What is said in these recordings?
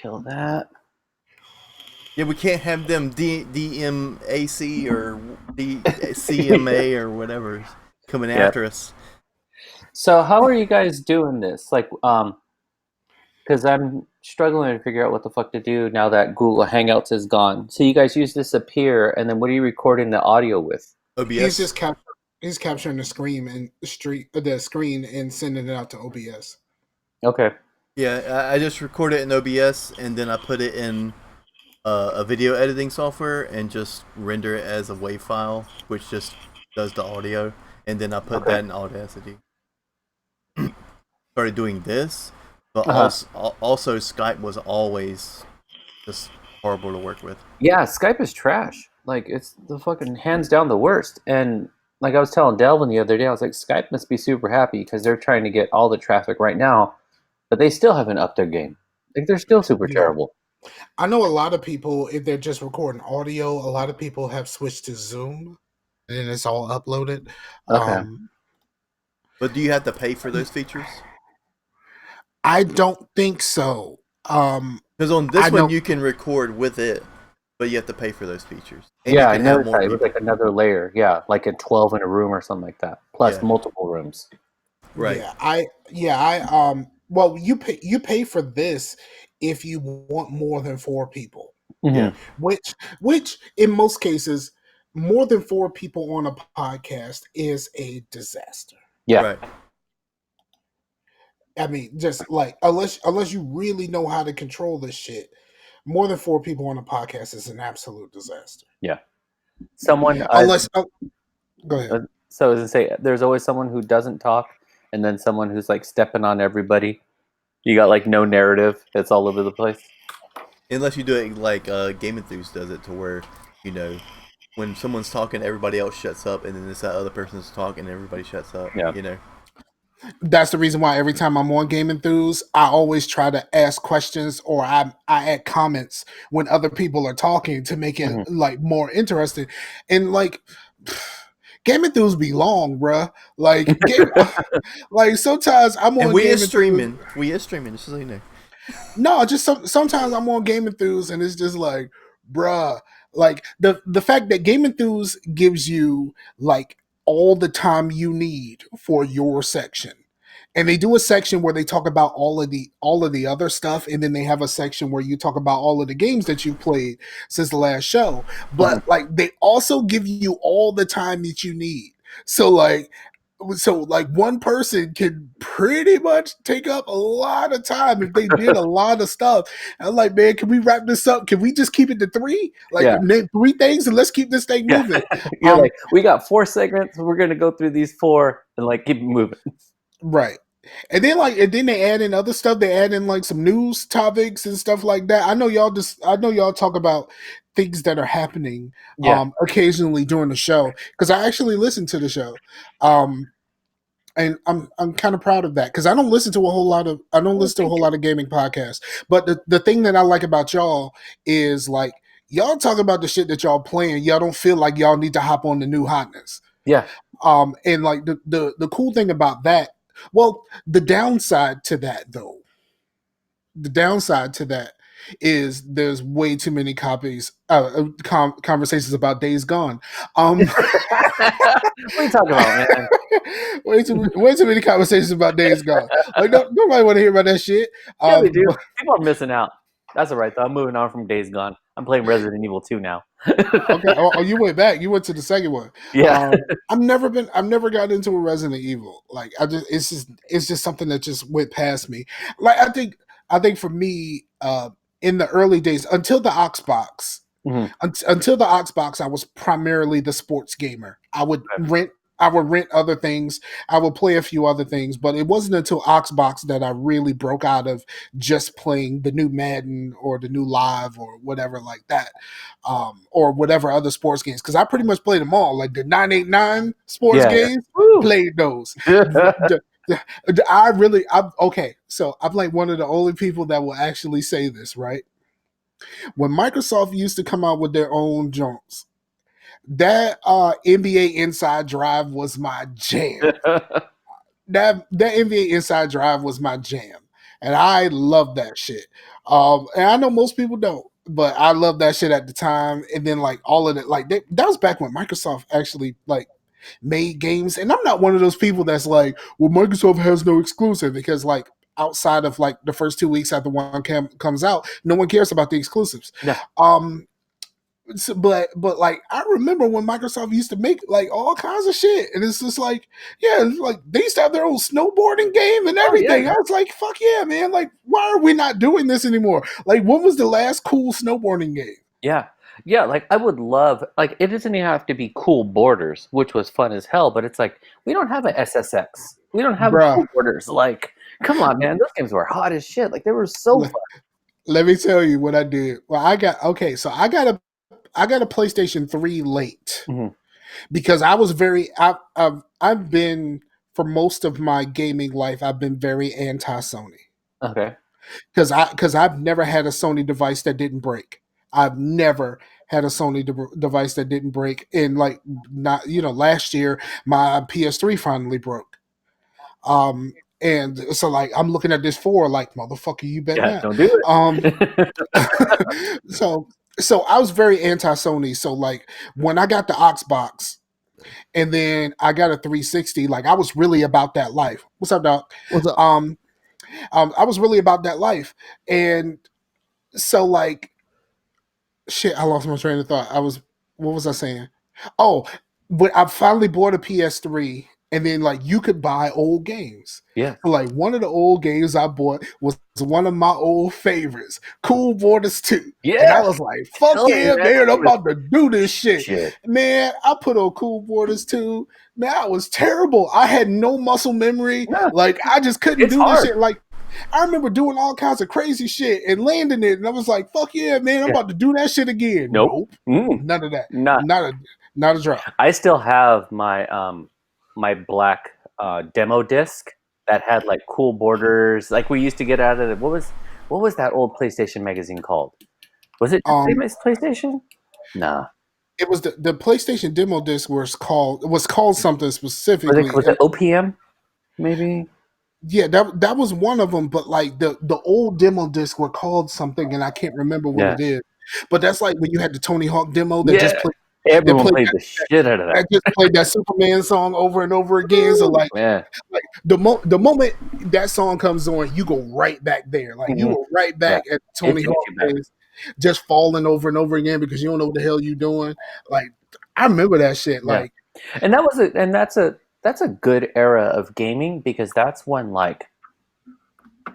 kill that. Yeah, we can't have them DMAC or CMA or whatever coming after us. So how are you guys doing this? Like, because I'm struggling to figure out what the fuck to do now that Google Hangouts is gone. So you guys use Disappear, and then what are you recording the audio with? OBS. He's capturing the screen and sending it out to OBS. Okay. Yeah, I just record it in OBS and then I put it in a video editing software and just render it as a WAV file, which just does the audio, and then I put that in Audacity. Started doing this, but also Skype was always just horrible to work with. Yeah, Skype is trash. Like, it's the fucking hands down the worst. And like I was telling Delvin the other day, I was like, Skype must be super happy because they're trying to get all the traffic right now, but they still haven't upped their game. Like, they're still super terrible. I know a lot of people, if they're just recording audio, a lot of people have switched to Zoom, and then it's all uploaded. Okay. But do you have to pay for those features? I don't think so. Because on this one you can record with it, but you have to pay for those features. And yeah, I noticed that. It was like another layer. Yeah, like a 12 in a room or something like that, plus multiple rooms. Right. Well, you pay for this if you want more than 4 people. Mm-hmm. Yeah. Which in most cases, more than 4 people on a podcast is a disaster. Yeah. Right. I mean, just like unless you really know how to control this shit, more than 4 people on a podcast is an absolute disaster. Yeah. Someone go ahead. So I was gonna say, there's always someone who doesn't talk, and then someone who's like stepping on everybody. You got like no narrative. It's all over the place. Unless you do it like Game Enthused does it, to where, you know, when someone's talking, everybody else shuts up, and then it's that other person's talking, and everybody shuts up. Yeah. You know. That's the reason why every time I'm on Game Enthused, I always try to ask questions or I add comments when other people are talking to make it like more interesting. And like Game Enthused be long, bruh. Like like sometimes I'm on. And we is streaming, just so you know. No, just sometimes I'm on Game Enthused and it's just like, bruh. Like the fact that Game Enthused gives you like all the time you need for your section. And they do a section where they talk about all of the other stuff, and then they have a section where you talk about all of the games that you've played since the last show. But like they also give you all the time that you need. So like one person can pretty much take up a lot of time if they did a lot of stuff. And I'm like, man, can we wrap this up? Can we just keep it to 3? Like name 3 things and let's keep this thing moving. You're like, we got 4 segments. We're gonna go through these 4 and like keep it moving. Right. And then they add in other stuff. They add in like some news topics and stuff like that. I know y'all talk about things that are happening occasionally during the show, because I actually listen to the show. And I'm kind of proud of that, because I don't listen to a whole lot of gaming podcasts. But the thing that I like about y'all is like y'all talk about the shit that y'all playing. Y'all don't feel like y'all need to hop on the new hotness. Yeah. And like the cool thing about that, well, the downside to that is there's way too many conversations about Days Gone. What are you talking about, man? way too many conversations about Days Gone. Like nobody want to hear about that shit. Yeah, they do. People are missing out. That's all right though. I'm moving on from Days Gone. I'm playing Resident Evil 2 now. Okay. Oh, you went back. You went to the second one. Yeah. I've never got into a Resident Evil. Like it's just something that just went past me. Like I think for me, in the early days, until the Xbox, I was primarily the sports gamer. I would rent other things. I would play a few other things, but it wasn't until Xbox that I really broke out of just playing the new Madden or the new Live or whatever like that, or whatever other sports games. Because I pretty much played them all, like the 989 sports games. Played those. So I'm like one of the only people that will actually say this, right? When Microsoft used to come out with their own joints, that NBA Inside Drive was my jam. that NBA Inside Drive was my jam. and I love that shit. And I know most people don't, but I love that shit at the time. And then like all of it, like that was back when Microsoft actually like made games. And I'm not one of those people that's like, well, Microsoft has no exclusive because like outside of like the first 2 weeks after one comes out, no one cares about the exclusives. Yeah. So, but like I remember when Microsoft used to make like all kinds of shit, and it's just like, yeah, it's like they used to have their own snowboarding game and everything. I was like, fuck yeah, man! Like, why are we not doing this anymore? Like, when was the last cool snowboarding game? Yeah. Yeah, like I would love, like it doesn't even have to be cool borders, which was fun as hell, but it's like we don't have a SSX. We don't have Bruh. cool borders. Like, come on, man, those games were hot as shit. Like they were so fun. Let me tell you what I did. Well, I got a PlayStation 3 late because I was I've been for most of my gaming life I've been very anti Sony. Okay. Because I've never had a Sony device that didn't break. I've never had a Sony device that didn't break. And like not last year my PS3 finally broke. And so like I'm looking at this like motherfucker, you bet not. Don't do it. So I was very anti Sony. So like when I got the Xbox and then I got a 360, like I was really about that life. What's up, Doc? What's up? I was really about that life. And so like shit, I lost my train of thought. What was I saying? Oh, but I finally bought a PS3 and then like you could buy old games. Yeah. Like one of the old games I bought was one of my old favorites, Cool Borders 2. Yeah. And I was like, fuck yeah, man, I'm about to do this shit. Shit. Man, I put on Cool Borders 2. Man, I was terrible. I had no muscle memory. Yeah. Like I just couldn't do hard. this shit. Like I remember doing all kinds of crazy shit and landing it, and I was like, "Fuck yeah, man! I'm about to do that shit again." Nope. None of that. Not a drop. I still have my my black demo disc that had like cool borders, like we used to get out of it. What was that old PlayStation magazine called? Was it PlayStation? Nah. It was the PlayStation demo disc was called something specifically. Was it OPM? Maybe. Yeah, that was one of them, but like the old demo discs were called something, and I can't remember what it is. But that's like when you had the Tony Hawk demo that just played. Everyone played the shit out of that. I just played that Superman song over and over again. So like the moment that song comes on, you go right back there. Like you go right back at Tony Hawk days, just falling over and over again because you don't know what the hell you're doing. Like I remember that shit. Like, and that's a good era of gaming because that's when like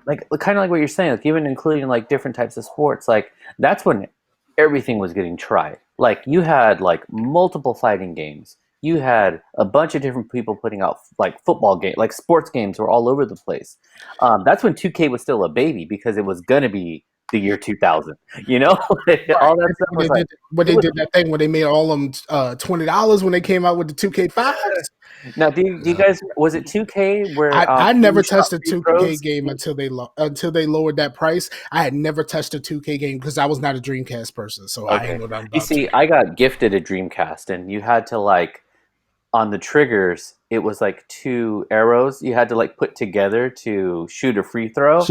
kind of like what you're saying, like even including like different types of sports, like that's when everything was getting tried. Like you had like multiple fighting games, you had a bunch of different people putting out like football games, like sports games were all over the place. That's when 2K was still a baby because it was gonna be the year 2000, you know. All that stuff was like, they did that thing where they made all them $20 when they came out with the 2K5s. Now, do you guys, was it 2K where I never touched a 2K game until they lowered that price? I had never touched a 2K game because I was not a Dreamcast person, so I ain't know nothing about. You see, I got gifted a Dreamcast, and you had to like on the triggers, it was like 2 arrows you had to like put together to shoot a free throw.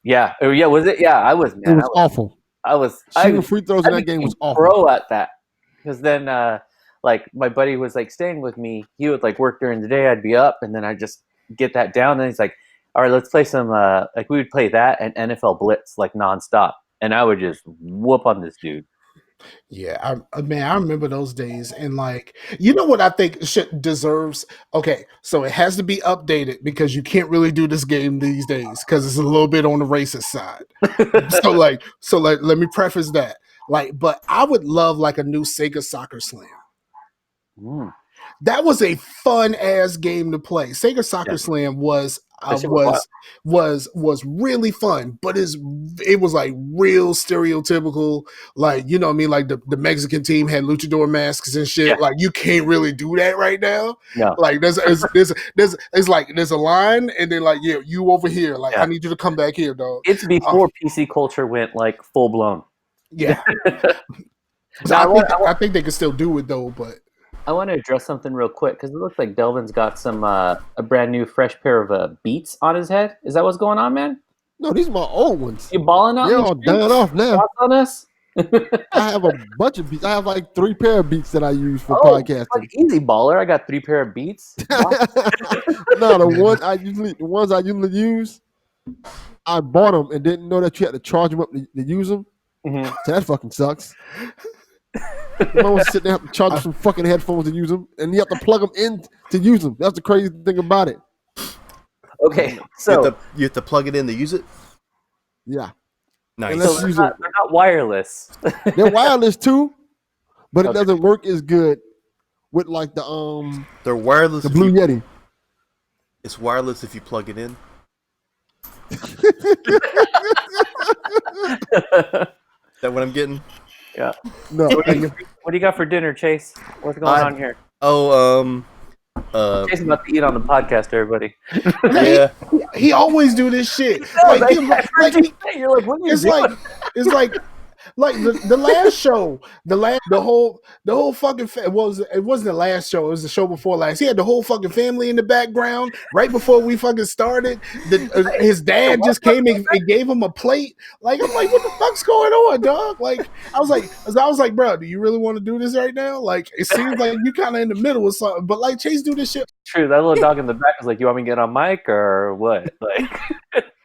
Yeah, was it? Yeah, I was. Man, it was awful. Shooting free throws in that game was awful. Pro at that, because then like my buddy was like staying with me. He would like work during the day. I'd be up, and then I'd just get that down. And he's like, "All right, let's play some." Like we would play that and NFL Blitz like nonstop, and I would just whoop on this dude. Yeah, I remember those days, and like, you know what I think shit deserves? Okay, so it has to be updated because you can't really do this game these days because it's a little bit on the racist side. so let me preface that. Like, but I would love like a new Sega Soccer Slam. That was a fun ass game to play. Sega Soccer Slam was really fun, but it was like real stereotypical, like, you know what I mean, like the Mexican team had luchador masks and shit. Like you can't really do that right now. No. Like there's like there's a line and then like you over here, like I need you to come back here, dog. It's before PC culture went like full blown. Yeah. So I think they can still do it though, but I want to address something real quick because it looks like Delvin's got some a brand new fresh pair of Beats on his head. Is that what's going on, man? No, these are my old ones. You balling out? They're in the all streets? dying off now. Thoughts on us? I have a bunch of beats. I have like 3 pair of beats that I use for Like podcasting. easy baller. I got 3 pair of beats. No, the ones I usually use, I bought them and didn't know that you had to charge them up to use them. Mm-hmm. So that fucking sucks. You might want to sit there and have to charge some fucking headphones to use them, and you have to plug them in to use them. That's the crazy thing about it. Okay, so you have to plug it in to use it. Yeah. Nice. And let's they're use not wireless. They're wireless too, but it Okay. doesn't work as good with like the They're wireless. the Blue Yeti. It's wireless if you plug it in. Is that what I'm getting? Yeah. No, What do you got for dinner, Chase? What's going on here? Oh, Chase is about to eat on the podcast, everybody. yeah. He always do this shit. You're like, what are you It's doing? like the last show, the whole fucking it wasn't the last show. It was the show before last. He had the whole fucking family in the background right before we fucking started. His dad just came and gave him a plate. Like I'm like, what the fuck's going on, dog? Like I was like, bro, do you really want to do this right now? Like it seems like you kind of in the middle of something. But like Chase do this shit. True, that little dog in the back was like, "You want me to get on mic or what?" Like,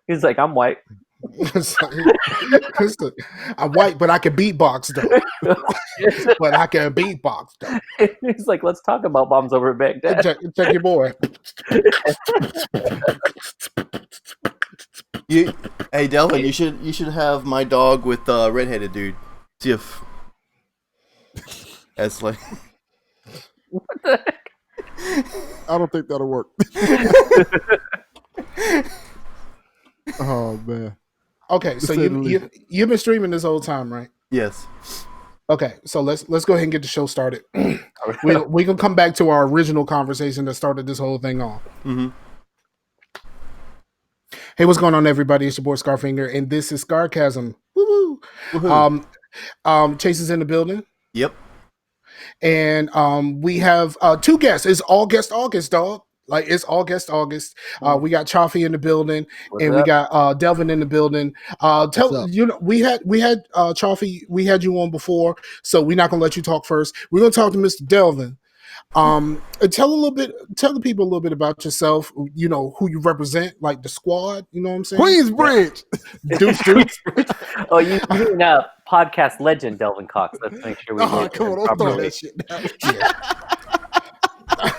he's like, "I'm white." I'm white, but I can beatbox though. But I can beatbox though. He's like, "Let's talk about bombs over Baghdad." Check your boy. Hey Delvin, you should have my dog with redheaded dude. See if that's like. What the heck? I don't think that'll work. Oh man. Okay, so you've been streaming this whole time, right? Yes. Okay, so let's go ahead and get the show started. we can come back to our original conversation that started this whole thing off. Mm-hmm. Hey, what's going on, everybody? It's your boy Scarfinger, and this is Scarcasm. Woo-hoo. Chase is in the building. Yep. And we have 2 guests. It's August, dog. Like it's August. We got Chaffee in the building, and we got Delvin in the building. We had Chaffee, we had you on before, so we're not gonna let you talk first. We're gonna talk to Mr. Delvin. And tell the people a little bit about yourself. You know who you represent, like the squad. You know what I'm saying? Queensbridge. Deuce. Oh, you mean podcast legend Delvin Cox? Let's make sure we. Oh, come on, don't throw that shit down.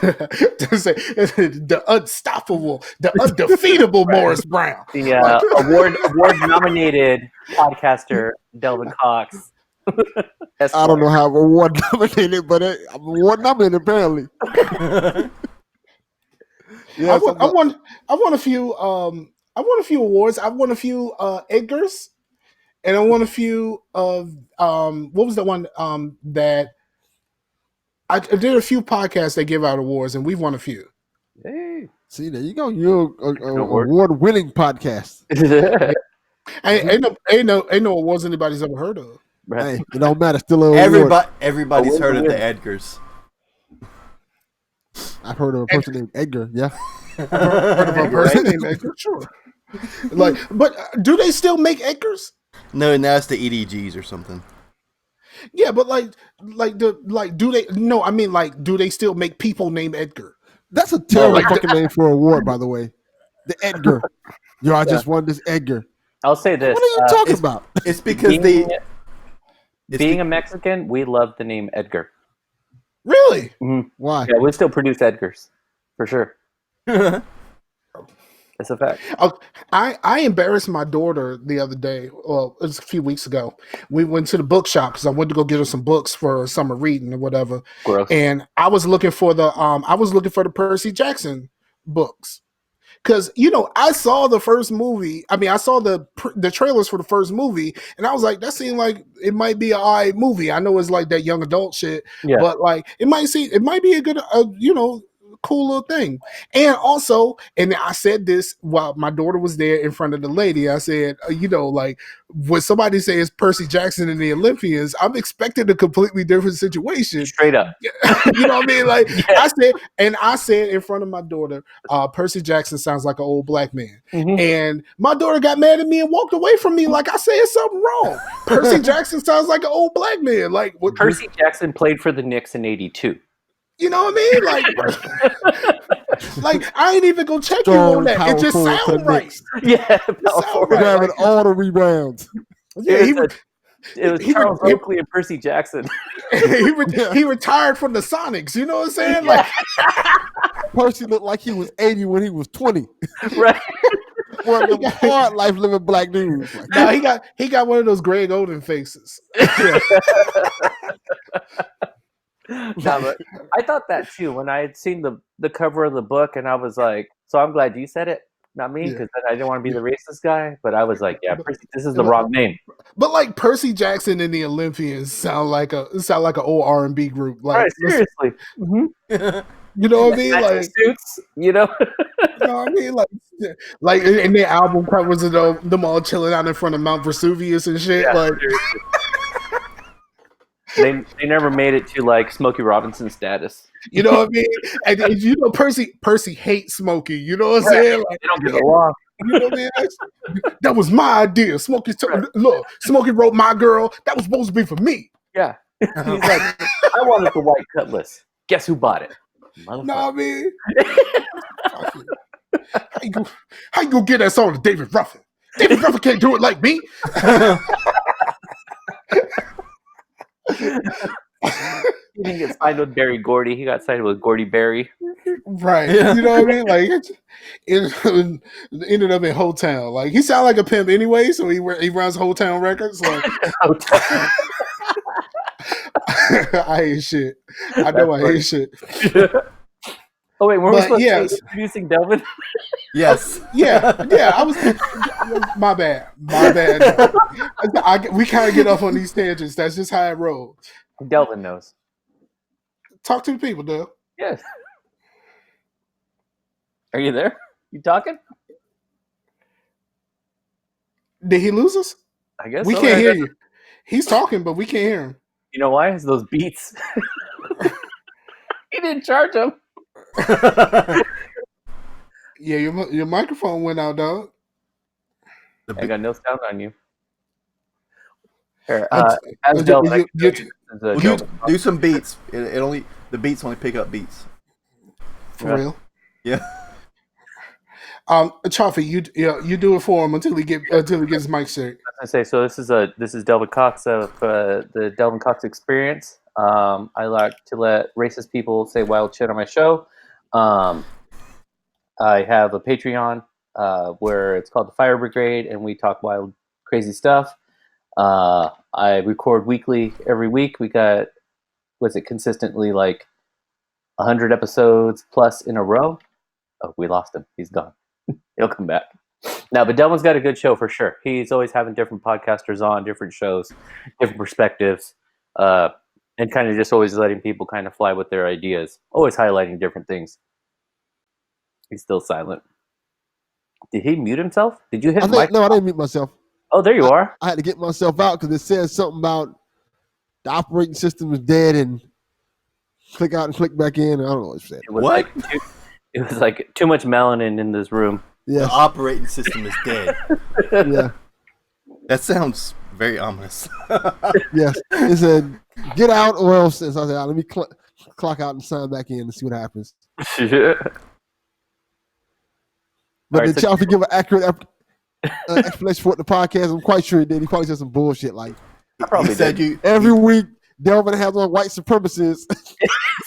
The unstoppable, the undefeatable Morris Brown. The award nominated podcaster Delvin Cox. I don't know how I'm award nominated, but I'm award nominated apparently. Yeah, I won a few awards. I won a few Edgars, and I won a few of what was the one that I did a few podcasts that give out awards, and we've won a few. Hey. See, there you go. You're an award-winning podcast. Ain't no awards anybody's ever heard of. Hey, it don't matter. Still an award. Everybody's heard of the Edgars. I've heard of a person named Edgar. Yeah. Heard of a person named Edgar? Sure. Like, but do they still make Edgars? No, now it's the EDGs or something. Yeah, but do they? No, I mean, like, do they still make people named Edgar? That's a terrible fucking name for an award, by the way. The Edgar. Yo, I just won this Edgar. I'll say this. What are you talking about? It's because being a Mexican, we love the name Edgar. Really? Mm-hmm. Why? Yeah, we still produce Edgars for sure. It's a fact. I embarrassed my daughter the other day. Well, it was a few weeks ago. We went to the bookshop because I went to go get her some books for summer reading or whatever. Gross. And I was looking for the Percy Jackson books. Because, I saw the first movie. I mean, I saw the trailers for the first movie, and I was like, that seemed like it might be an all right movie. I know it's like that young adult shit, but like it might be a good, cool little thing. And also, and I said this while my daughter was there in front of the lady. I said, like when somebody says Percy Jackson and the Olympians, I'm expecting a completely different situation. Straight up. You know what I mean? Like Yeah. I said in front of my daughter, Percy Jackson sounds like an old black man. Mhm. And my daughter got mad at me and walked away from me like I said something wrong. Percy Jackson sounds like an old black man. Like what Percy Jackson played for the Knicks in '82. You know what I mean? Like I ain't even gonna check you Strong, on that. It just powerful sounds right. Knicks. Yeah, sound right. Grabbing Like- all the rebounds. Yeah, it was he Charles re- Oakley and Percy Jackson. he retired from the Sonics. You know what I'm saying? Like Percy looked like he was 80 when he was 20. Right. One of them hard life living black dudes. Like, now he got one of those Greg Oden faces. No, but I thought that too when I had seen the cover of the book, and I was like, so I'm glad you said it, not me, because I didn't want to be the racist guy. But I was like, yeah, Percy, this is the wrong name. But like Percy Jackson and the Olympians sound like an old R&B group. Like Right, seriously. Mm-hmm. you know what I mean? Matching Like suits, you know. you know what I mean? Like in their album covers of them all chilling out in front of Mount Vesuvius and shit. Yeah, like seriously. They never made it to like Smokey Robinson status. you know what I mean? And you know Percy hates Smokey. You know what I'm saying? Like, They don't get along. you know what I mean? That was my idea. Look, Smokey wrote My Girl. That was supposed to be for me. Yeah. He's like, I wanted the white cutlass. Guess who bought it? Motherfucker. Know what I mean? How you gonna get that song to David Ruffin? David Ruffin can't do it like me. He didn't get signed with Barry Gordy. He got signed with Gordy Barry. Right. Yeah. You know what I mean? Like it ended up in Hotel. Like he sounded like a pimp anyway, so he runs Hotel Records. Like I hate shit. I know I hate shit. Oh wait, weren't we But, supposed yeah. to be introducing Delvin? Yes. Yeah. I was. My bad. We kind of get off on these tangents. That's just how it rolls. Delvin knows. Talk to the people, Dale. Yes. Are you there? You talking? Did he lose us? I guess We so. can't hear you. He's talking, but we can't hear him. You know why? It's those beats. He didn't charge them. Yeah, your microphone went out, dog. I got no sound on you. Here, I- as Delvin, Well, do some beats. The beats only pick up beats. For Yeah. real. Yeah. Chaffee, you do it for him until he gets his mic straight. I say so. This is Delvin Cox of the Delvin Cox Experience. I like to let racist people say wild shit on my show. I have a Patreon where it's called the Fire Brigade, and we talk wild, crazy stuff. I record weekly every week. We got consistently like 100 episodes plus in a row. Oh, we lost him. He's gone. He'll come back. No, but Delvin's got a good show for sure. He's always having different podcasters on, different shows, different perspectives, and kind of just always letting people kind of fly with their ideas, always highlighting different things. He's still silent. Did he mute himself? Did you hit mic? No, I didn't mute myself. Oh, there you are. I had to get myself out because it says something about the operating system is dead and click out and click back in. I don't know what it said. It was What? it was like too much melanin in this room. Yes. The operating system is dead. Yeah. That sounds very ominous. Yes. It said, get out or else. So I said, let me clock out and sign back in and see what happens. But All right, did so- Chaffee give an accurate explanation for what the podcast? I'm quite sure he did. He probably said some bullshit like, I probably He said did. you every week Delvin has on white supremacists.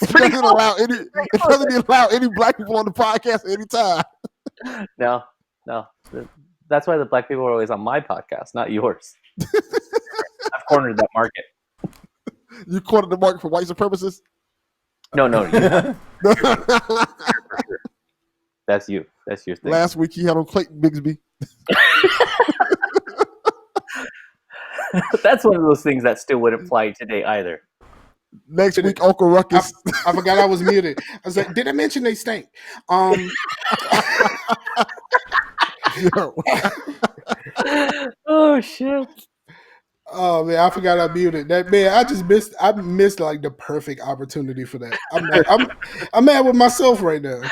It doesn't allow any black people on the podcast at any time. No. That's why the black people are always on my podcast, not yours. I've cornered that market. You cornered the market for white supremacists? No, that's you. That's your thing. Last week he had on Clayton Bigsby. That's one of those things that still wouldn't fly today either. Next week, Uncle Ruckus. I forgot I was muted. I was like, did I mention they stink? Yo. Oh shit! Oh man, I forgot I muted that. Man, I missed like the perfect opportunity for that. I'm mad with myself right now.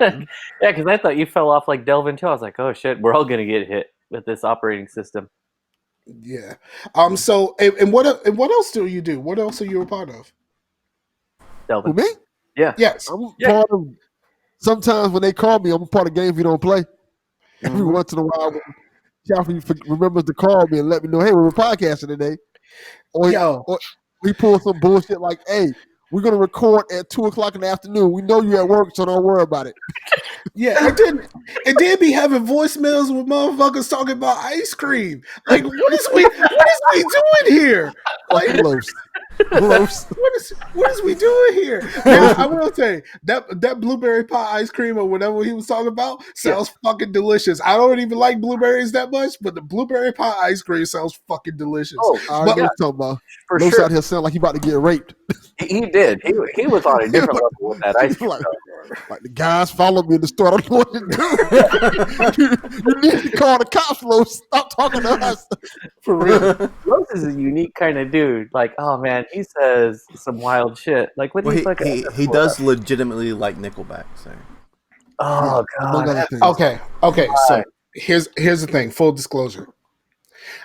Yeah, because I thought you fell off like Delvin too. I was like, oh shit, we're all gonna get hit with this operating system. Yeah. So and what else do you do? What else are you a part of? Delvin. Who, me? Yeah. Yes. I'm part of. Sometimes when they call me, I'm a part of games we don't play. Every once in a while, Scarfinger remembers to call me and let me know, hey, we're podcasting today. Or we pull some bullshit like, hey, we're gonna record at 2:00 in the afternoon. We know you're at work, so don't worry about it. Yeah, it did be having voicemails with motherfuckers talking about ice cream. Like, what is we doing here? Like, Gross. What is we doing here? Now, I will say that blueberry pie ice cream or whatever he was talking about sounds fucking delicious. I don't even like blueberries that much, but the blueberry pie ice cream sounds fucking delicious. Oh, I know what you're talking about. For Los sure. out here sound like he about to get raped. He did. He was on a different level with that ice cream. Like the guys follow me in the store. I don't know what to do. you need to call the cops, Los. Stop talking to us. For real. Los is a unique kind of dude. Like, oh man, he says some wild shit. Like, what he does legitimately like Nickelback. So. Oh god. Okay. So here's the thing. Full disclosure.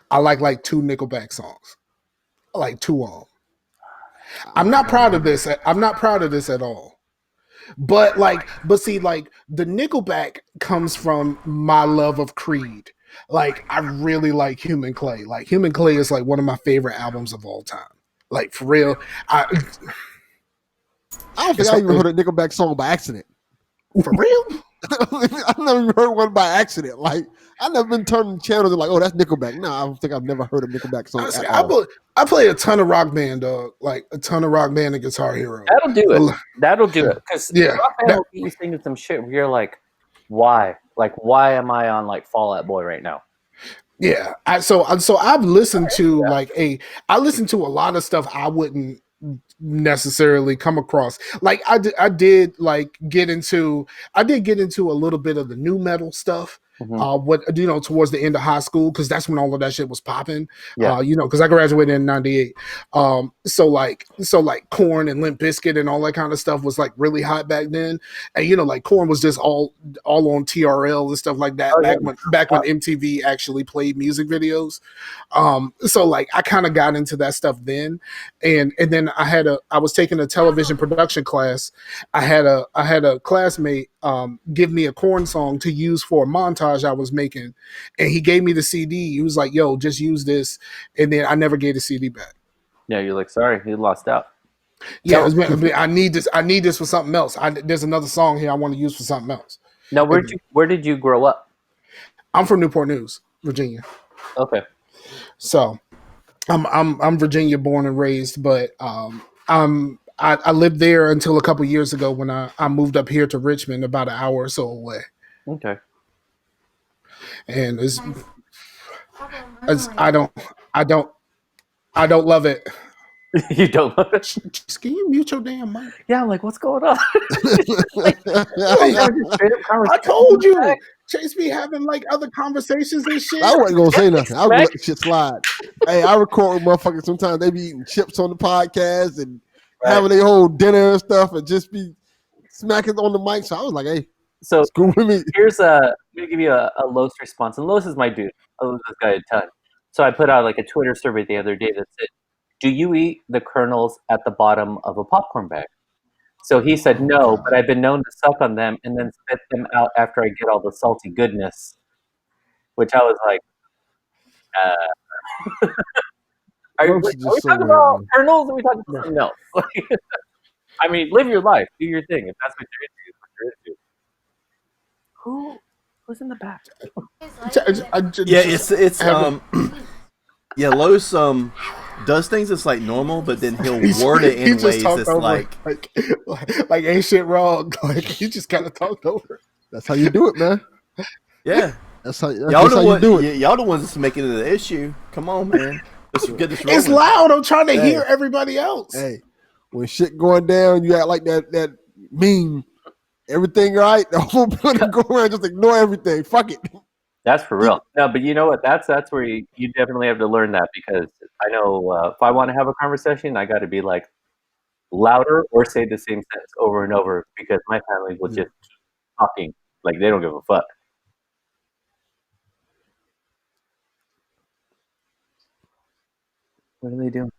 I like 2 Nickelback songs. I like 2 of them. I'm not proud of this. I'm not proud of this at all. But see, the Nickelback comes from my love of Creed. Like, I really like Human Clay. Like, Human Clay is like one of my favorite albums of all time. Like, for real. I don't think I even heard a Nickelback song by accident. For real? I've never even heard one by accident. Like, I've never been turning channels and like, oh, that's Nickelback. No, I don't think I've never heard a Nickelback song Honestly, at all. I play a ton of Rock Band, dog. Like, a ton of Rock Band and Guitar Hero. That'll do it. That'll do it. Because Rock Band will get you singing some shit where you're like, why? Like, why am I on like Fall Out Boy right now? Yeah. So I've listened to I listened to a lot of stuff I wouldn't necessarily come across. Like, I did get into a little bit of the new metal stuff. Towards the end of high school, because that's when all of that shit was popping. Because I graduated in '98. So Korn and Limp Bizkit and all that kind of stuff was like really hot back then. And like Korn was just all on TRL and stuff like that back when MTV actually played music videos. So I kind of got into that stuff then, and then I was taking a television production class. I had a classmate give me a Korn song to use for a montage I was making, and he gave me the CD. He was like, yo, just use this. And then I never gave the CD back. Yeah, you're like, sorry, you lost out. Yeah, I need this for something else. There's another song here I want to use for something else. Now, where did you grow up? I'm from Newport News, Virginia. Okay. So I'm Virginia born and raised, but I lived there until a couple years ago when I moved up here to Richmond, about an hour or so away. Okay. And I don't love it. You don't love it? Can you mute your damn mic? Yeah, I'm like, what's going on? I told you. Chase be having like other conversations and shit. I wasn't gonna say nothing. I would let the shit slide. Hey, I record with motherfuckers sometimes. They be eating chips on the podcast and having their whole dinner and stuff, and just be smacking on the mic. So I was like, hey, so school with me. Here's I'm gonna give you a Los response, and Los is my dude. I love this guy a ton. So I put out like a Twitter survey the other day that said, do you eat the kernels at the bottom of a popcorn bag? So he said no, but I've been known to suck on them and then spit them out after I get all the salty goodness. Which I was like, are we talking about kernels or are we talking about something else? I mean, live your life, do your thing. If that's what you're into, Who's in the back? Los does things that's like normal, but then he'll word it in ways that's like ain't shit wrong. Like, he just kind of talked over. That's how you do it, man. Yeah, that's how you do it. Y'all the ones that's making it an issue. Come on, man. Let's get this rolling. It's loud. I'm trying to hear everybody else. Hey, when shit going down, you act like that meme. Everything right? The whole building go around, just ignore everything. Fuck it. That's for real. No, but you know what? That's where you definitely have to learn that, because I know if I want to have a conversation, I got to be like louder or say the same sentence over and over, because my family will just keep talking like they don't give a fuck. What are they doing?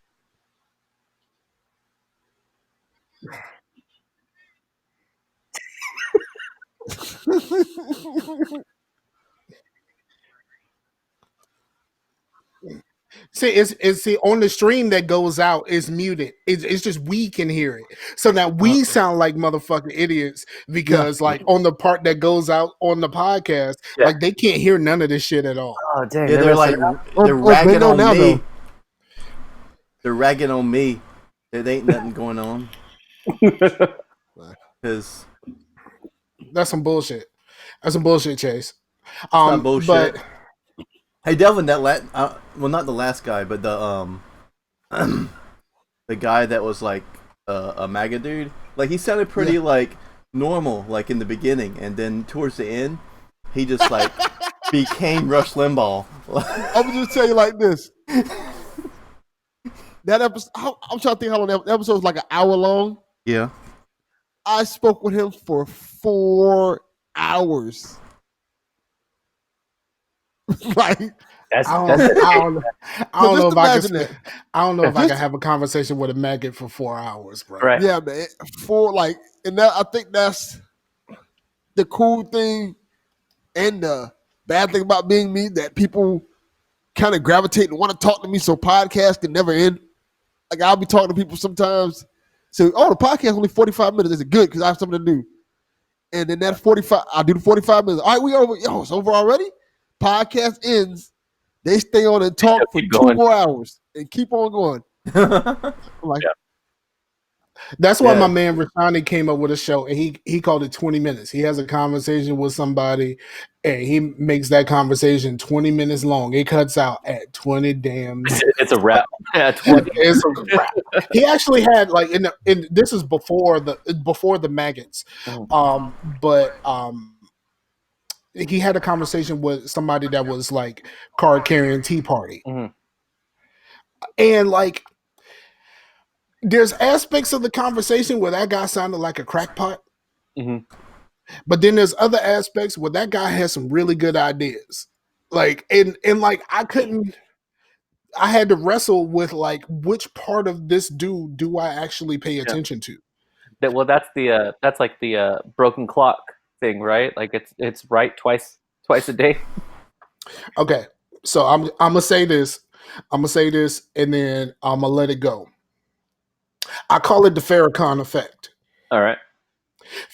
See, it's on the stream that goes out is muted. It's just we can hear it. So now we sound like motherfucking idiots because like on the part that goes out on the podcast, like they can't hear none of this shit at all. Oh dang! Yeah, they're like they're ragging on me. Though. They're ragging on me. There ain't nothing going on. Because that's some bullshit. That's some bullshit, Chase. Not bullshit. But hey, Delvin, that well, not the last guy, but the guy that was like a MAGA dude. Like he sounded pretty like normal, like in the beginning, and then towards the end, he just like became Rush Limbaugh. I'm gonna just tell you like this. That episode, I'm trying to think how long that episode was, like an hour long. Yeah. I spoke with him for 4 hours. Like I don't know if I can have a conversation with a maggot for 4 hours, bro. Right. Yeah, man. And I think that's the cool thing and the bad thing about being me, that people kind of gravitate and want to talk to me, so podcasts can never end. Like I'll be talking to people sometimes. So, the podcast only 45 minutes. Is it good? Because I have something to do. And then that 45, I'll do the 45 minutes. All right, we over. Yo, it's over already? Podcast ends. They stay on and talk for 2 more hours and keep on going. Like, that's why my man Rashani came up with a show, and he called it 20 minutes. He has a conversation with somebody, and he makes that conversation 20 minutes long. It cuts out at 20 damn minutes. It's a wrap. Yeah, 20. It's a wrap. He actually had like in this is before the maggots, but he had a conversation with somebody that was like card carrying Tea Party, and like. There's aspects of the conversation where that guy sounded like a crackpot. But then there's other aspects where that guy has some really good ideas. Like, and like I had to wrestle with like which part of this dude do I actually pay attention to? That's like the broken clock thing, right? Like it's right twice a day. Okay. So I'm gonna say this, and then I'm gonna let it go. I call it the Farrakhan effect. All right.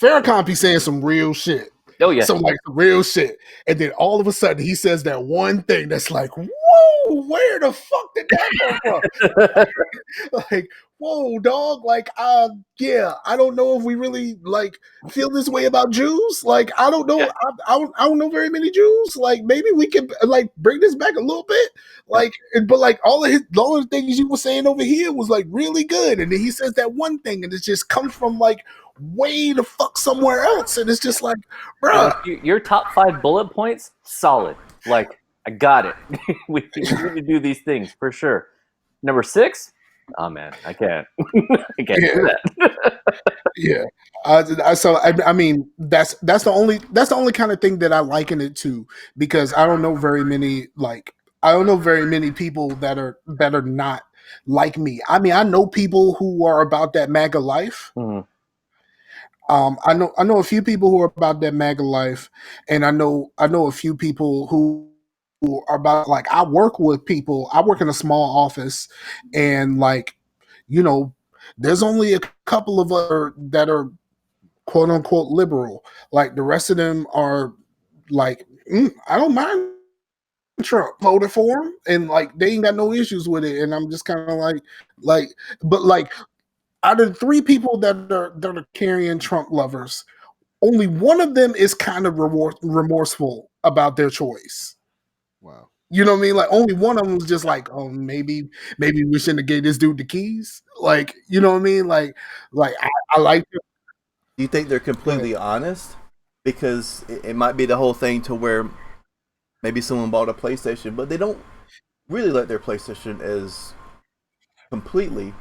Farrakhan be saying some real shit. Oh yeah. Some like real shit. And then all of a sudden he says that one thing that's like, whoa, where the fuck did that come from? Like, whoa, dog. Like, I don't know if we really like feel this way about Jews. Like, I don't know. I don't know very many Jews. Like, maybe we can like bring this back a little bit. Like, but like all of the things you were saying over here was like really good. And then he says that one thing, and it just comes from like way the fuck somewhere else. And it's just like, bro, your top 5 bullet points, solid. Like, I got it. We need to do these things for sure. Number 6. Oh man, I can't. I can't do that. Yeah. I mean, that's the only kind of thing that I liken it to, because I don't know very many people that are not like me. I mean, I know people who are about that MAGA life. I know a few people who are about that MAGA life, and I know a few people who are about, like, I work with people. I work in a small office, and like, you know, there's only a couple of other that are quote unquote liberal. Like the rest of them are like, I don't mind Trump, voted for him, and like they ain't got no issues with it. And I'm just kind of like, but like, out of the 3 people that are carrying Trump lovers, only one of them is kind of remorseful about their choice. Wow. You know what I mean? Like only one of them was just like, oh, maybe we shouldn't have gave this dude the keys. Like, you know what I mean? Like I like it. Do you think they're completely honest? Because it might be the whole thing to where maybe someone bought a PlayStation, but they don't really like their PlayStation as completely.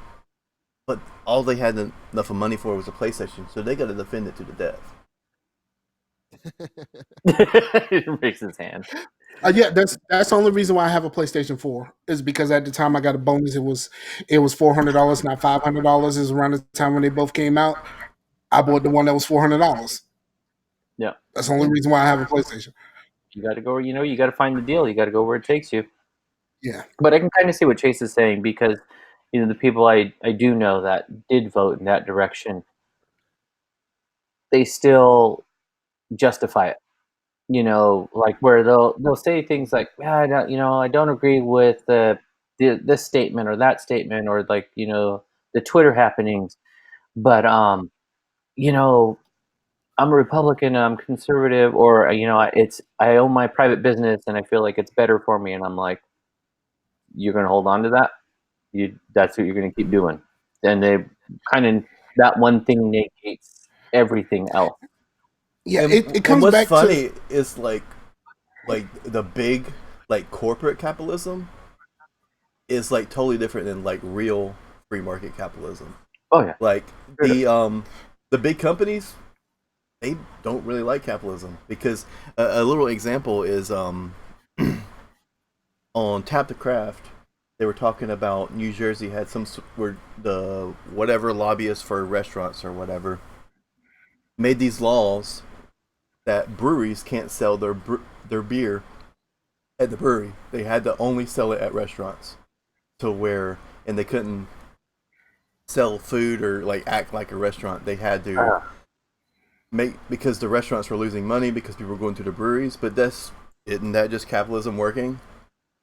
But all they had enough of money for was a PlayStation, so they got to defend it to the death. He raised his hand. Yeah, that's the only reason why I have a PlayStation 4 is because at the time I got a bonus. It was $400, not $500. Is around the time when they both came out. I bought the one that was $400. Yeah, that's the only reason why I have a PlayStation. You got to go. You got to find the deal. You got to go where it takes you. Yeah, but I can kind of see what Chase is saying because the people I do know that did vote in that direction, they still justify it. Like where they'll say things like, I don't agree with this statement or that statement or like the Twitter happenings, but I'm a Republican, I'm conservative, or I own my private business and I feel like it's better for me, and I'm like, you're going to hold on to that? That's what you're going to keep doing, and they kind of that one thing negates everything else. Yeah, it comes what's back funny to is like the big corporate capitalism is like totally different than like real free market capitalism. Oh yeah, like the big companies, they don't really like capitalism because a little example is on Tap the Craft. They were talking about New Jersey had where the whatever lobbyists for restaurants or whatever made these laws that breweries can't sell their beer at the brewery. They had to only sell it at restaurants. And they couldn't sell food or like act like a restaurant. They had to because the restaurants were losing money because people were going to the breweries. But isn't that just capitalism working?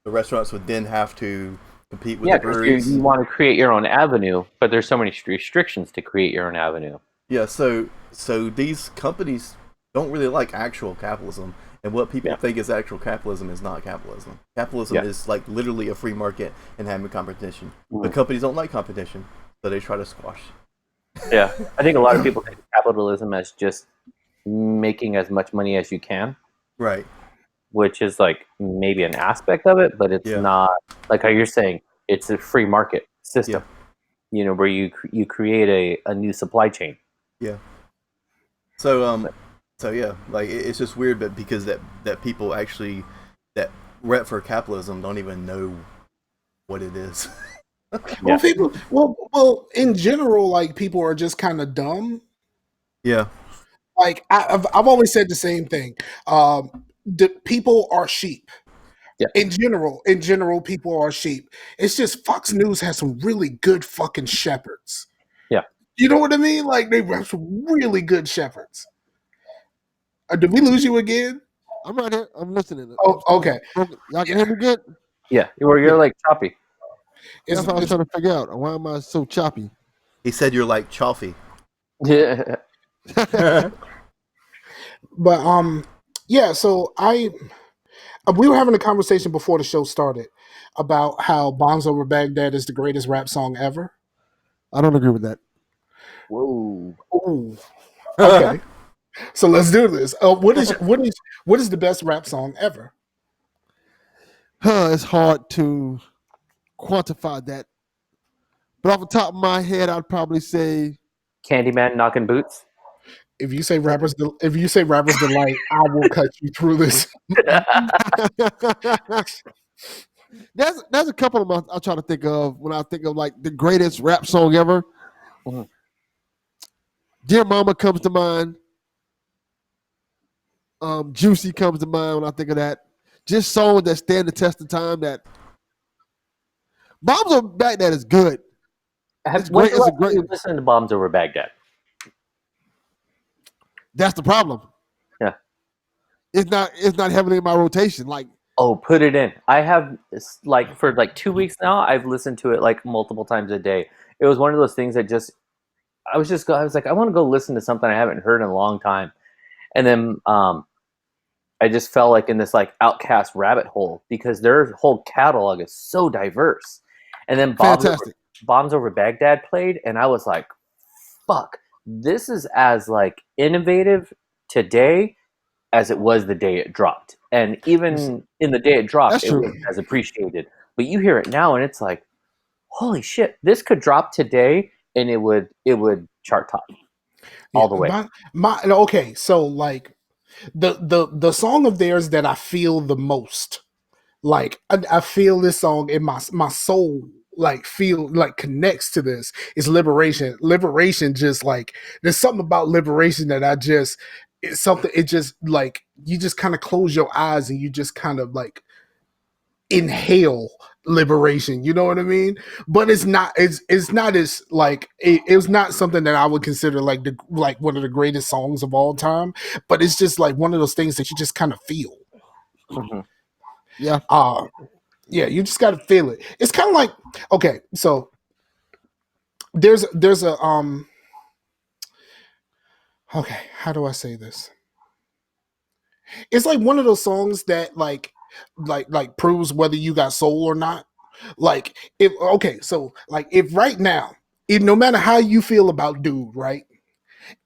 The restaurants would then have to compete with the breweries. You want to create your own avenue, but there's so many restrictions to create your own avenue. Yeah, so these companies don't really like actual capitalism, and what people think is actual capitalism is not capitalism. Capitalism is like literally a free market and having competition. But companies don't like competition, so they try to squash. Yeah, I think a lot of people think of capitalism as just making as much money as you can. Right. Which is like maybe an aspect of it, but it's not like how you're saying. It's a free market system, where you create a new supply chain. Yeah. So yeah, like it's just weird, but because that people actually that rep for capitalism don't even know what it is. Well, people. Well, in general, like people are just kind of dumb. Yeah. Like I've always said the same thing. The people are sheep. Yeah. In general, people are sheep. It's just Fox News has some really good fucking shepherds. Yeah. You know what I mean? Like they have some really good shepherds. Did we lose you again? I'm right here. I'm listening. Oh, okay. Y'all can hear me good? Yeah. You're like choppy. That's what I was trying to figure out. Why am I so choppy? He said you're like Chaffee. Yeah. But yeah. So we were having a conversation before the show started about how "Bombs Over Baghdad" is the greatest rap song ever. I don't agree with that. Whoa. Ooh. Okay. So let's do this. What is the best rap song ever? It's hard to quantify that, but off the top of my head, I'd probably say Candyman knocking boots. If you say rappers delight, I will cut you through this. There's a couple of them I try to think of when I think of like the greatest rap song ever. Mm-hmm. Dear Mama comes to mind. Juicy comes to mind when I think of that. Just songs that stand the test of time. That Bombs Over Baghdad is good. It's great. Listen to Bombs Over Baghdad. That's the problem. Yeah, it's not heavily in my rotation. Like, oh, put it in. I have for 2 weeks now. I've listened to it like multiple times a day. It was one of those things that I was like, I want to go listen to something I haven't heard in a long time, and then I just fell like in this like outcast rabbit hole because their whole catalog is so diverse. And then Bombs Over Baghdad played, and I was like, fuck, this is as like innovative today as it was the day it dropped. And even in the day it dropped, it wasn't as appreciated. But you hear it now and it's like, holy shit, this could drop today and it would chart top all the way. Okay, so like the song of theirs that I feel the most, like I feel this song in my soul, like feel like connects to this, is Liberation. Liberation, just like there's something about Liberation that it's something, it just like you just kind of close your eyes and you just kind of like inhale liberation, you know what I mean? But it's not as like it was not something that I would consider like one of the greatest songs of all time, but it's just like one of those things that you just kind of feel. Yeah. Yeah, you just got to feel it. It's kind of like, okay, so there's a okay, how do I say this? It's like one of those songs that like proves whether you got soul or not. Like if right now, no matter how you feel about Dude, right?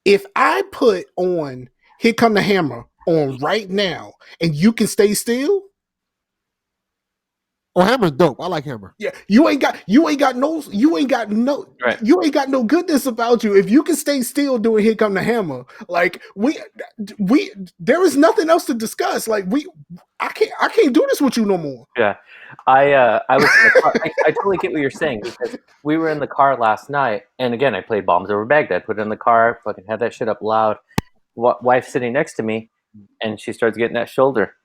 If I put on Here Come the Hammer on right now and You Can Stay Still. Oh, Hammer's dope. I like Hammer. Yeah, you ain't got no goodness about you if You Can Stay Still doing Here Come the Hammer. Like we there is nothing else to discuss. Like I can't do this with you no more. Yeah, I was in the car. I totally get what you're saying because we were in the car last night, and again I played Bombs Over Baghdad. Put it in the car, fucking had that shit up loud. Wife sitting next to me, and she starts getting that shoulder.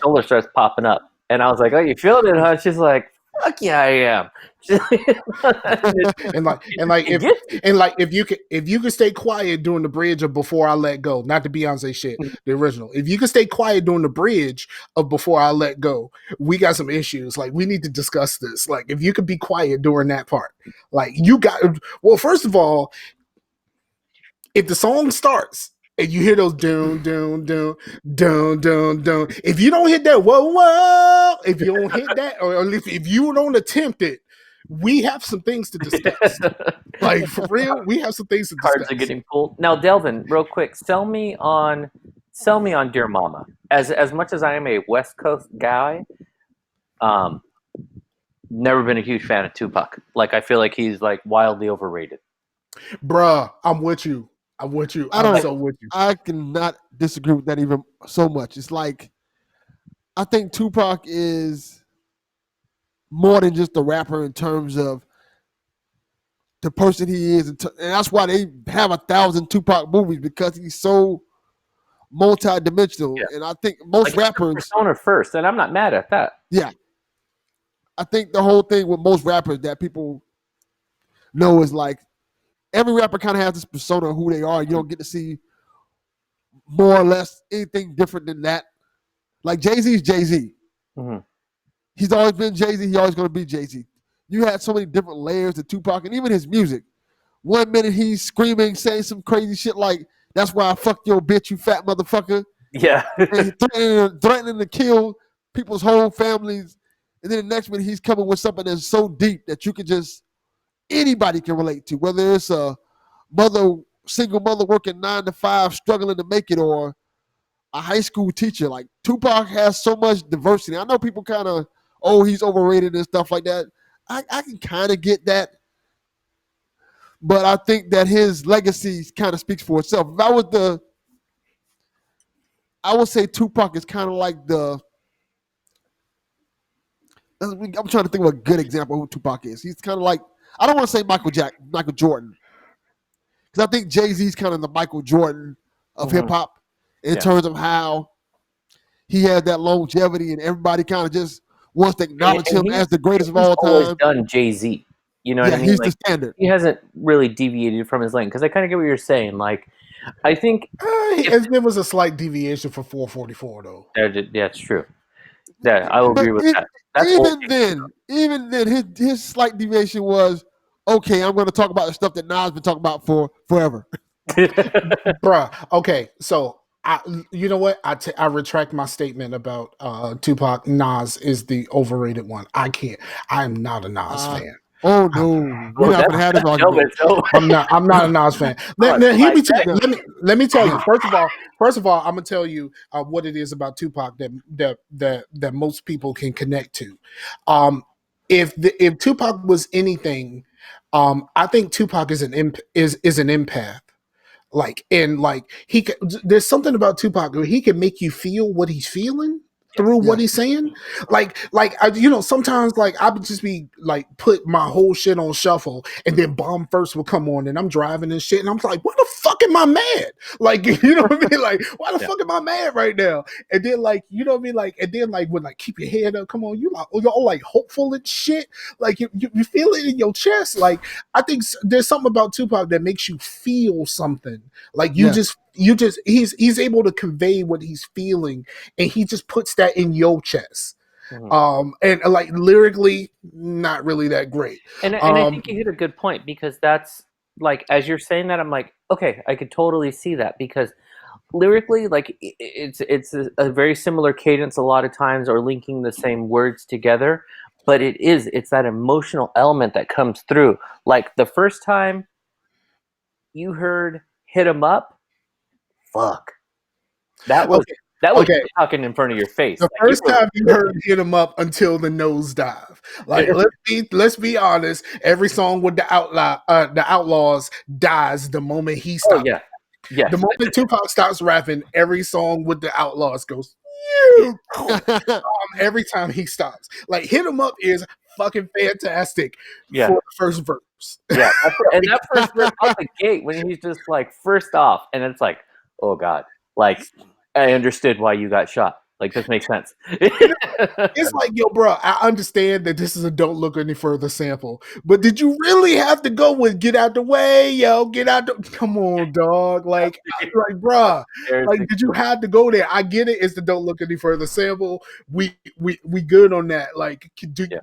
Shoulder starts popping up. And I was like, "Oh, you feeling it, huh?" She's like, "Fuck yeah, I am." if you could stay quiet during the bridge of Before I Let Go, not the Beyonce shit, the original. If you could stay quiet during the bridge of Before I Let Go, we got some issues. Like we need to discuss this. Like if you could be quiet during that part, like first of all, if the song starts. And you hear those down, down, down, down, down, down. If you don't hit that, whoa, whoa. If you don't hit that, or if you don't attempt it, we have some things to discuss. Like for real, we have some things to discuss. Cards are getting pulled. Now, Delvin, real quick, sell me on Dear Mama. As much as I am a West Coast guy, never been a huge fan of Tupac. Like I feel like he's like wildly overrated. Bruh, I'm with you. I'm with you. I cannot disagree with that even so much. It's like I think Tupac is more than just a rapper in terms of the person he is, and that's why they have 1,000 Tupac movies because he's so multi-dimensional. Yeah. And I think most rappers persona first, and I'm not mad at that. Yeah, I think the whole thing with most rappers that people know is like. Every rapper kind of has this persona of who they are. You don't get to see more or less anything different than that. Like Jay-Z is Jay-Z. Mm-hmm. He's always been Jay-Z. He's always going to be Jay-Z. You had so many different layers to Tupac and even his music. 1 minute he's screaming, saying some crazy shit like, "That's why I fucked your bitch, you fat motherfucker." Yeah. And threatening to kill people's whole families. And then the next minute he's coming with something that's so deep that you could just anybody can relate to, whether it's a single mother working 9 to 5, struggling to make it, or a high school teacher. Like Tupac has so much diversity. I know people kind of, he's overrated and stuff like that. I can kind of get that, but I think that his legacy kind of speaks for itself. If I would say Tupac is kind of like I'm trying to think of a good example of who Tupac is. He's kind of like, I don't want to say Michael Jordan, because I think Jay-Z's kind of the Michael Jordan of hip hop in terms of how he has that longevity, and everybody kind of just wants to acknowledge him as the greatest of all time. He's always done Jay-Z. You know what I mean? He's like, the standard. He hasn't really deviated from his lane, because I kind of get what you're saying. Like, I think there was a slight deviation for 444, though. That's true. Yeah, I will agree with that. Even then, his slight deviation was, okay, I'm going to talk about the stuff that Nas been talking about for forever. Bruh, okay, so You know what? I retract my statement about Tupac. Nas is the overrated one. I can't. I am not a Nas fan. Oh no, we're not gonna have this argument. I'm not a Nas fan. Let me tell you. First of all, I'm gonna tell you what it is about Tupac that most people can connect to. If Tupac was anything, I think Tupac is an empath. There's something about Tupac where he can make you feel what he's feeling through what he's saying. Sometimes I would just be put my whole shit on shuffle and then Bomb First will come on and I'm driving and shit and I'm like, why the fuck am I mad? You know what I mean? Why the fuck am I mad right now? And then you know what I mean? And then when keep your head up, come on, you're all hopeful and shit. You feel it in your chest. I think there's something about Tupac that makes you feel something. He's able to convey what he's feeling and he just puts that in your chest. Mm-hmm. And lyrically, not really that great. And I think you hit a good point because that's as you're saying that, I'm like, okay, I could totally see that because lyrically, it's a very similar cadence a lot of times or linking the same words together, but it's that emotional element that comes through. The first time you heard "Hit 'Em Up," fuck, that was talking in front of your face. The first time you heard "Hit 'Em Up" until the nose dive. Let's be honest. Every song with the Outlaws dies the moment he stops. Oh, yeah. The moment Tupac stops rapping, every song with the Outlaws goes. Every time he stops, "Hit 'Em Up" is fucking fantastic for the first verse. Yeah, and that first verse out the gate when he's just first off, and it's oh god, I understood why you got shot. This makes sense. It's yo, bro, I understand that this is a "Don't Look Any Further" sample, but did you really have to go with "Get Out the Way, yo, get out the"? Come on, dog. Bro, did you have to go there? I get it. It's the "Don't Look Any Further" sample. We good on that.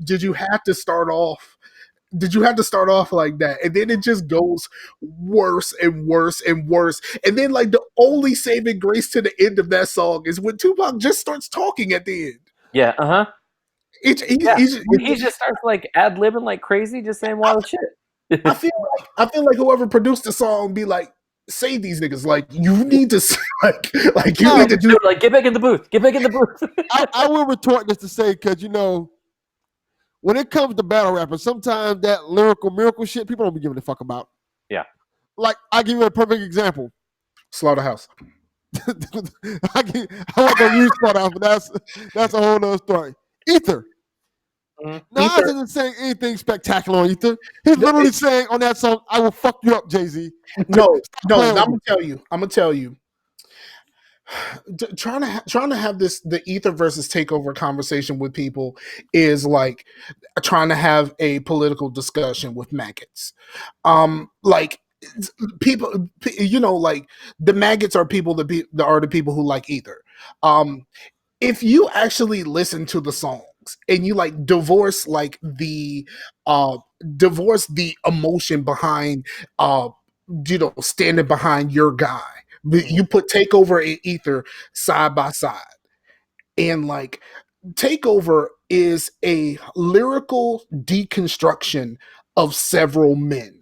Did you have to start off? Did you have to start off like that? And then it just goes worse and worse and worse. And then the only saving grace to the end of that song is when Tupac just starts talking at the end. Yeah, uh-huh. He just starts ad-libbing like crazy, just saying wild shit. I feel like whoever produced the song be say these niggas you need to you need to do get back in the booth. Get back in the booth. I will retort this to say because when it comes to battle rappers, sometimes that lyrical miracle shit, people don't be giving a fuck about. Yeah. I'll give you a perfect example. Slaughterhouse. I want to use Slaughterhouse, but that's a whole other story. Ether. Nas isn't saying anything spectacular on Ether. He's literally saying on that song, "I will fuck you up, Jay-Z." No, I'm gonna tell you. Trying to have the Ether versus Takeover conversation with people is trying to have a political discussion with maggots. People, the maggots are people that are the people who like Ether. If you actually listen to the songs and you divorce the emotion behind standing behind your guy. You put Takeover and Ether side by side, and Takeover is a lyrical deconstruction of several men,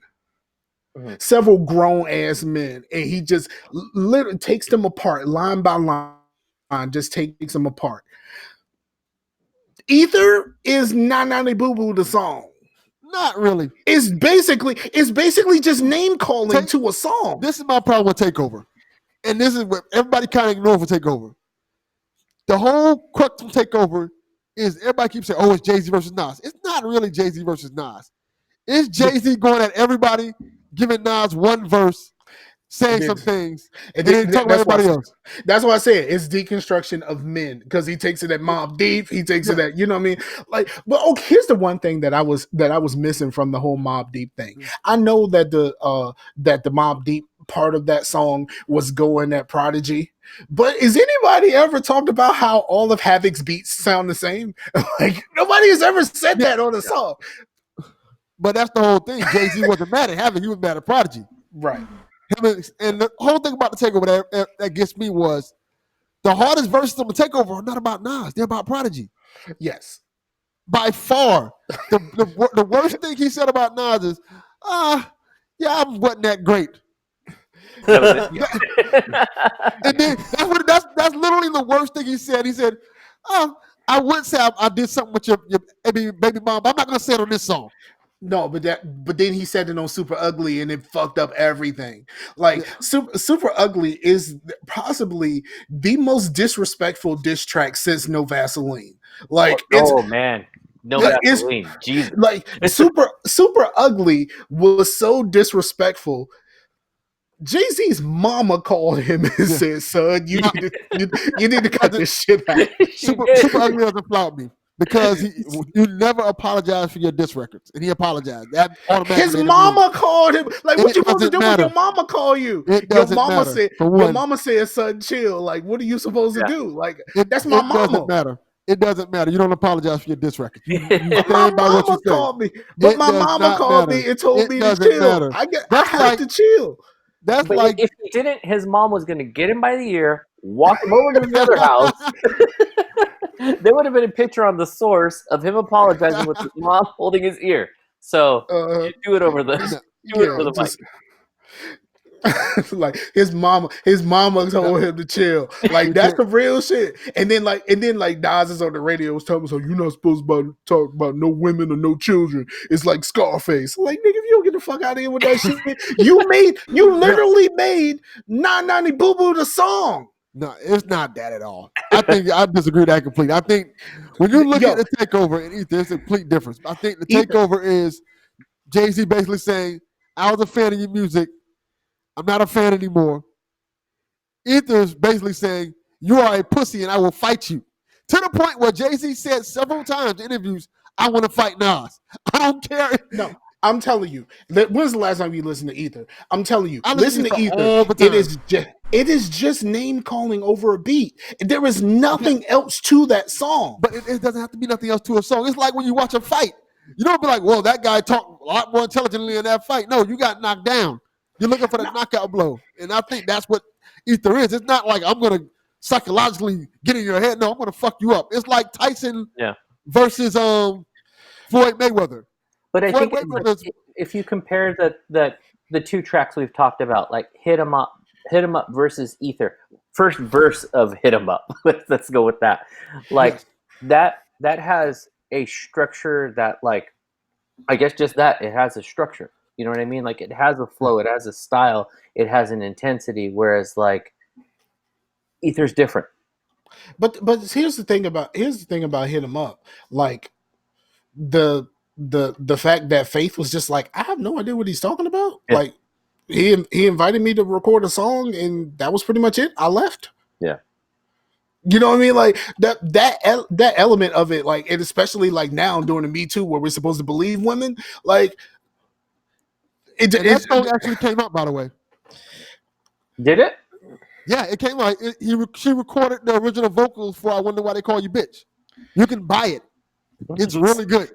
several grown ass men, and he just literally takes them apart line by line, just takes them apart. Ether is Nanani Boo Boo the song. Not really. It's basically just name calling to a song. This is my problem with Takeover. And this is what everybody kind of ignore for Takeover. The whole crux of Takeover is everybody keeps saying, "Oh, it's Jay-Z versus Nas." It's not really Jay-Z versus Nas. It's Jay-Z going at everybody, giving Nas one verse, saying some things, and then talking about everybody else. That's why I said it's deconstruction of men because he takes it at Mobb Deep. He takes it at, you know what I mean? But here's the one thing that I was missing from the whole Mobb Deep thing. I know that the Mobb Deep part of that song was going at Prodigy, but is anybody ever talked about how all of Havoc's beats sound the same? Nobody has ever said that on a song. But that's the whole thing. Jay-Z wasn't mad at Havoc; he was mad at Prodigy. Right. And the whole thing about the takeover that gets me was the hardest verses on the takeover are not about Nas; they're about Prodigy. Yes, by far. The worst thing he said about Nas is, yeah, I wasn't that great. And then that's literally the worst thing he said. He said, I would say I did something with your baby mom, but I'm not gonna say it on this song. No, but then he said it on Super Ugly and it fucked up everything. Like Super Ugly is possibly the most disrespectful diss track since No Vaseline. Like man. No Vaseline. Jesus. Like Super Ugly was so disrespectful. Jay-Z's mama called him and said, "Son, you need to cut this shit out." Super Ugly doesn't flout me because you never apologize for your diss records, and he apologized. That his mama called him. Like, what you supposed to do when your mama call you? Your mama said, "Son, chill." Like, what are you supposed to do? Like, that's my mama. It doesn't matter. It doesn't matter. You don't apologize for your diss records. My mama called me. But my mama called me and told me to chill. I have to chill. That's but like if he didn't, his mom was going to get him by the ear, walk him over to the other house. There would have been a picture on the source of him apologizing with his mom holding his ear. So do it over the mic. Like his mama told him to chill. Like that's the real shit. And then Nas is on the radio was telling me, so you're not supposed to talk about no women or no children. It's like Scarface. Like, nigga, if you don't get the fuck out of here with that shit, you literally made 990 Boo Boo the song. No, it's not that at all. I think I disagree with that completely. I think when you look at the takeover and Ether, there's a complete difference. I think the takeover is Jay-Z basically saying, I was a fan of your music. I'm not a fan anymore. Ether's basically saying, you are a pussy and I will fight you. To the point where Jay-Z said several times in interviews, I want to fight Nas. I don't care. No, I'm telling you. When's the last time you listened to Ether? I'm telling you. Listen to Ether. It is just name calling over a beat. There is nothing else to that song. But it doesn't have to be nothing else to a song. It's like when you watch a fight. You don't be like, well, that guy talked a lot more intelligently in that fight. No, you got knocked down. You're looking for the knockout blow. And I think that's what Ether is. It's not like I'm going to psychologically get in your head. No, I'm going to fuck you up. It's like Tyson versus Floyd Mayweather. But I think if you compare the two tracks we've talked about, like Hit 'Em Up versus Ether, first verse of Hit 'Em Up, let's go with that. Like that has a structure that, like, I guess just that, it has a structure. You know what I mean? Like, it has a flow, it has a style, it has an intensity, whereas like Ether's different. But here's the thing about Hit 'Em Up. Like the fact that Faith was just like, I have no idea what he's talking about. Yeah. Like he invited me to record a song and that was pretty much it. I left. Yeah. You know what I mean? Like that element of it, like, and especially like now during the Me Too where we're supposed to believe women, like that song actually came out, by the way. Did it? Yeah, it came out. She recorded the original vocals for I Wonder Why They Call You Bitch. You can buy it. It's really good.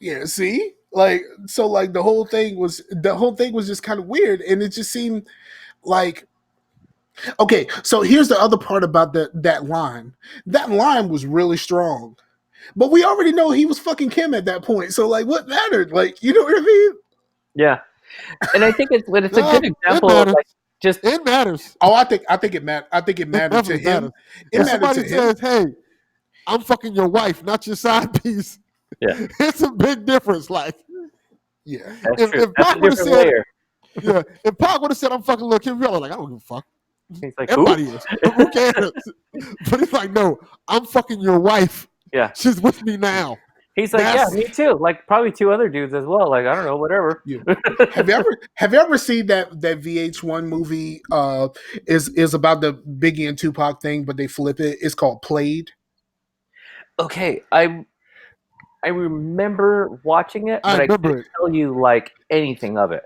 Yeah, see? Like, so like the whole thing was just kind of weird, and it just seemed like, okay, so here's the other part about that line. That line was really strong. But we already know he was fucking Kim at that point. So like what mattered? Like, you know what I mean? Yeah. And I think it's a good example of like just it matters. Oh, I think it matters. I think it mattered to him. If somebody says, "Hey, I'm fucking your wife, not your side piece," yeah, it's a big difference. Like, yeah, if Pac would have said, yeah, if Pac would have said, "I'm fucking Lil Kim," you're like, I don't give a fuck. He's like, everybody is. Who cares? But it's like, no, I'm fucking your wife. Yeah, she's with me now. He's like, yeah, me too. Like probably two other dudes as well. Like, I don't know, whatever. Yeah. Have you ever seen that VH1 movie? Is about the Biggie and Tupac thing, but they flip it. It's called Played. Okay, I remember watching it, but I couldn't tell you like anything of it.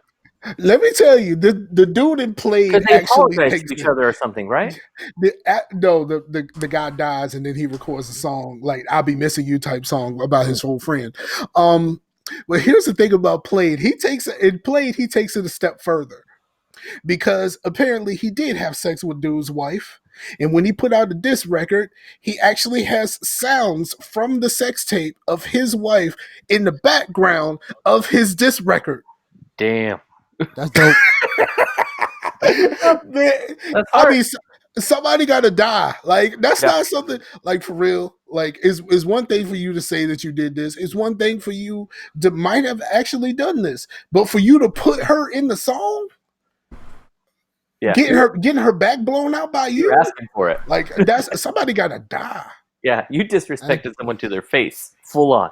Let me tell you, the dude in Played because they apologize to each other or something, right? The guy dies and then he records a song like "I'll Be Missing You" type song about his whole friend. But here's the thing about Played. He takes it a step further. because apparently he did have sex with dude's wife. And when he put out a diss record, he actually has sounds from the sex tape of his wife in the background of his diss record. Damn. That's dope. Man, I mean, somebody got to die. Like, that's not something, like, for real. Like, is one thing for you to say that you did this. It's one thing for you to might have actually done this. But for you to put her in the song, getting her back blown out by you, you're asking for it. Like, that's somebody got to die. Yeah, you disrespected someone to their face, full on.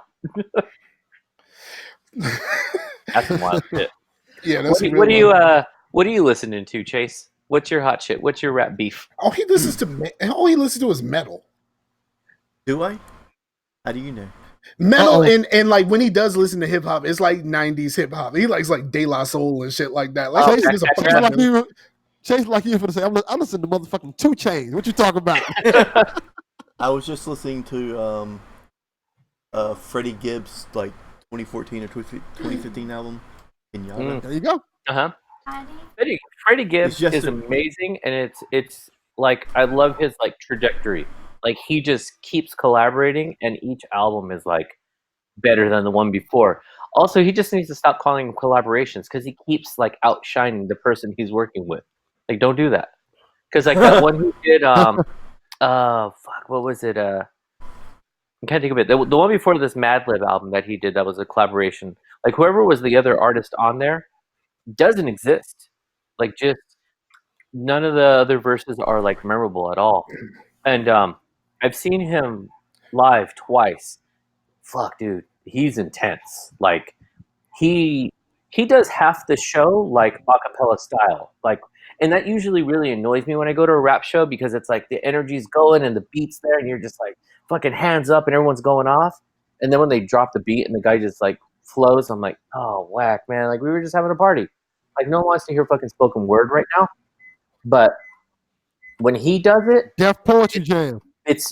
That's wild shit. Yeah, that's what are you listening to, Chase? What's your hot shit? What's your rap beef? All he listens to is metal. Do I? How do you know? Metal and like when he does listen to hip hop, it's like 90s hip hop. He likes like De La Soul and shit like that. Like Chase, like you for to say, I'm listening to motherfucking 2 Chainz. What you talking about? I was just listening to Freddie Gibbs' like 2014 or 2015 album. There you go. Freddie Gibbs is amazing, and it's like I love his like trajectory. Like he just keeps collaborating, and each album is like better than the one before. Also, he just needs to stop calling them collaborations because he keeps like outshining the person he's working with. Like, don't do that. Because like that one he did, what was it? I can't think of it. The one before this Madlib album that he did, that was a collaboration. Like whoever was the other artist on there doesn't exist. Like just none of the other verses are like memorable at all. And I've seen him live twice. Fuck, dude, he's intense. Like he does half the show like a cappella style. Like, and that usually really annoys me when I go to a rap show because it's like the energy's going and the beat's there and you're just like fucking hands up and everyone's going off. And then when they drop the beat and the guy just like flows, I'm like, oh, whack, man. Like we were just having a party. Like no one wants to hear fucking spoken word right now. But when he does it, Deaf Poetry Jam.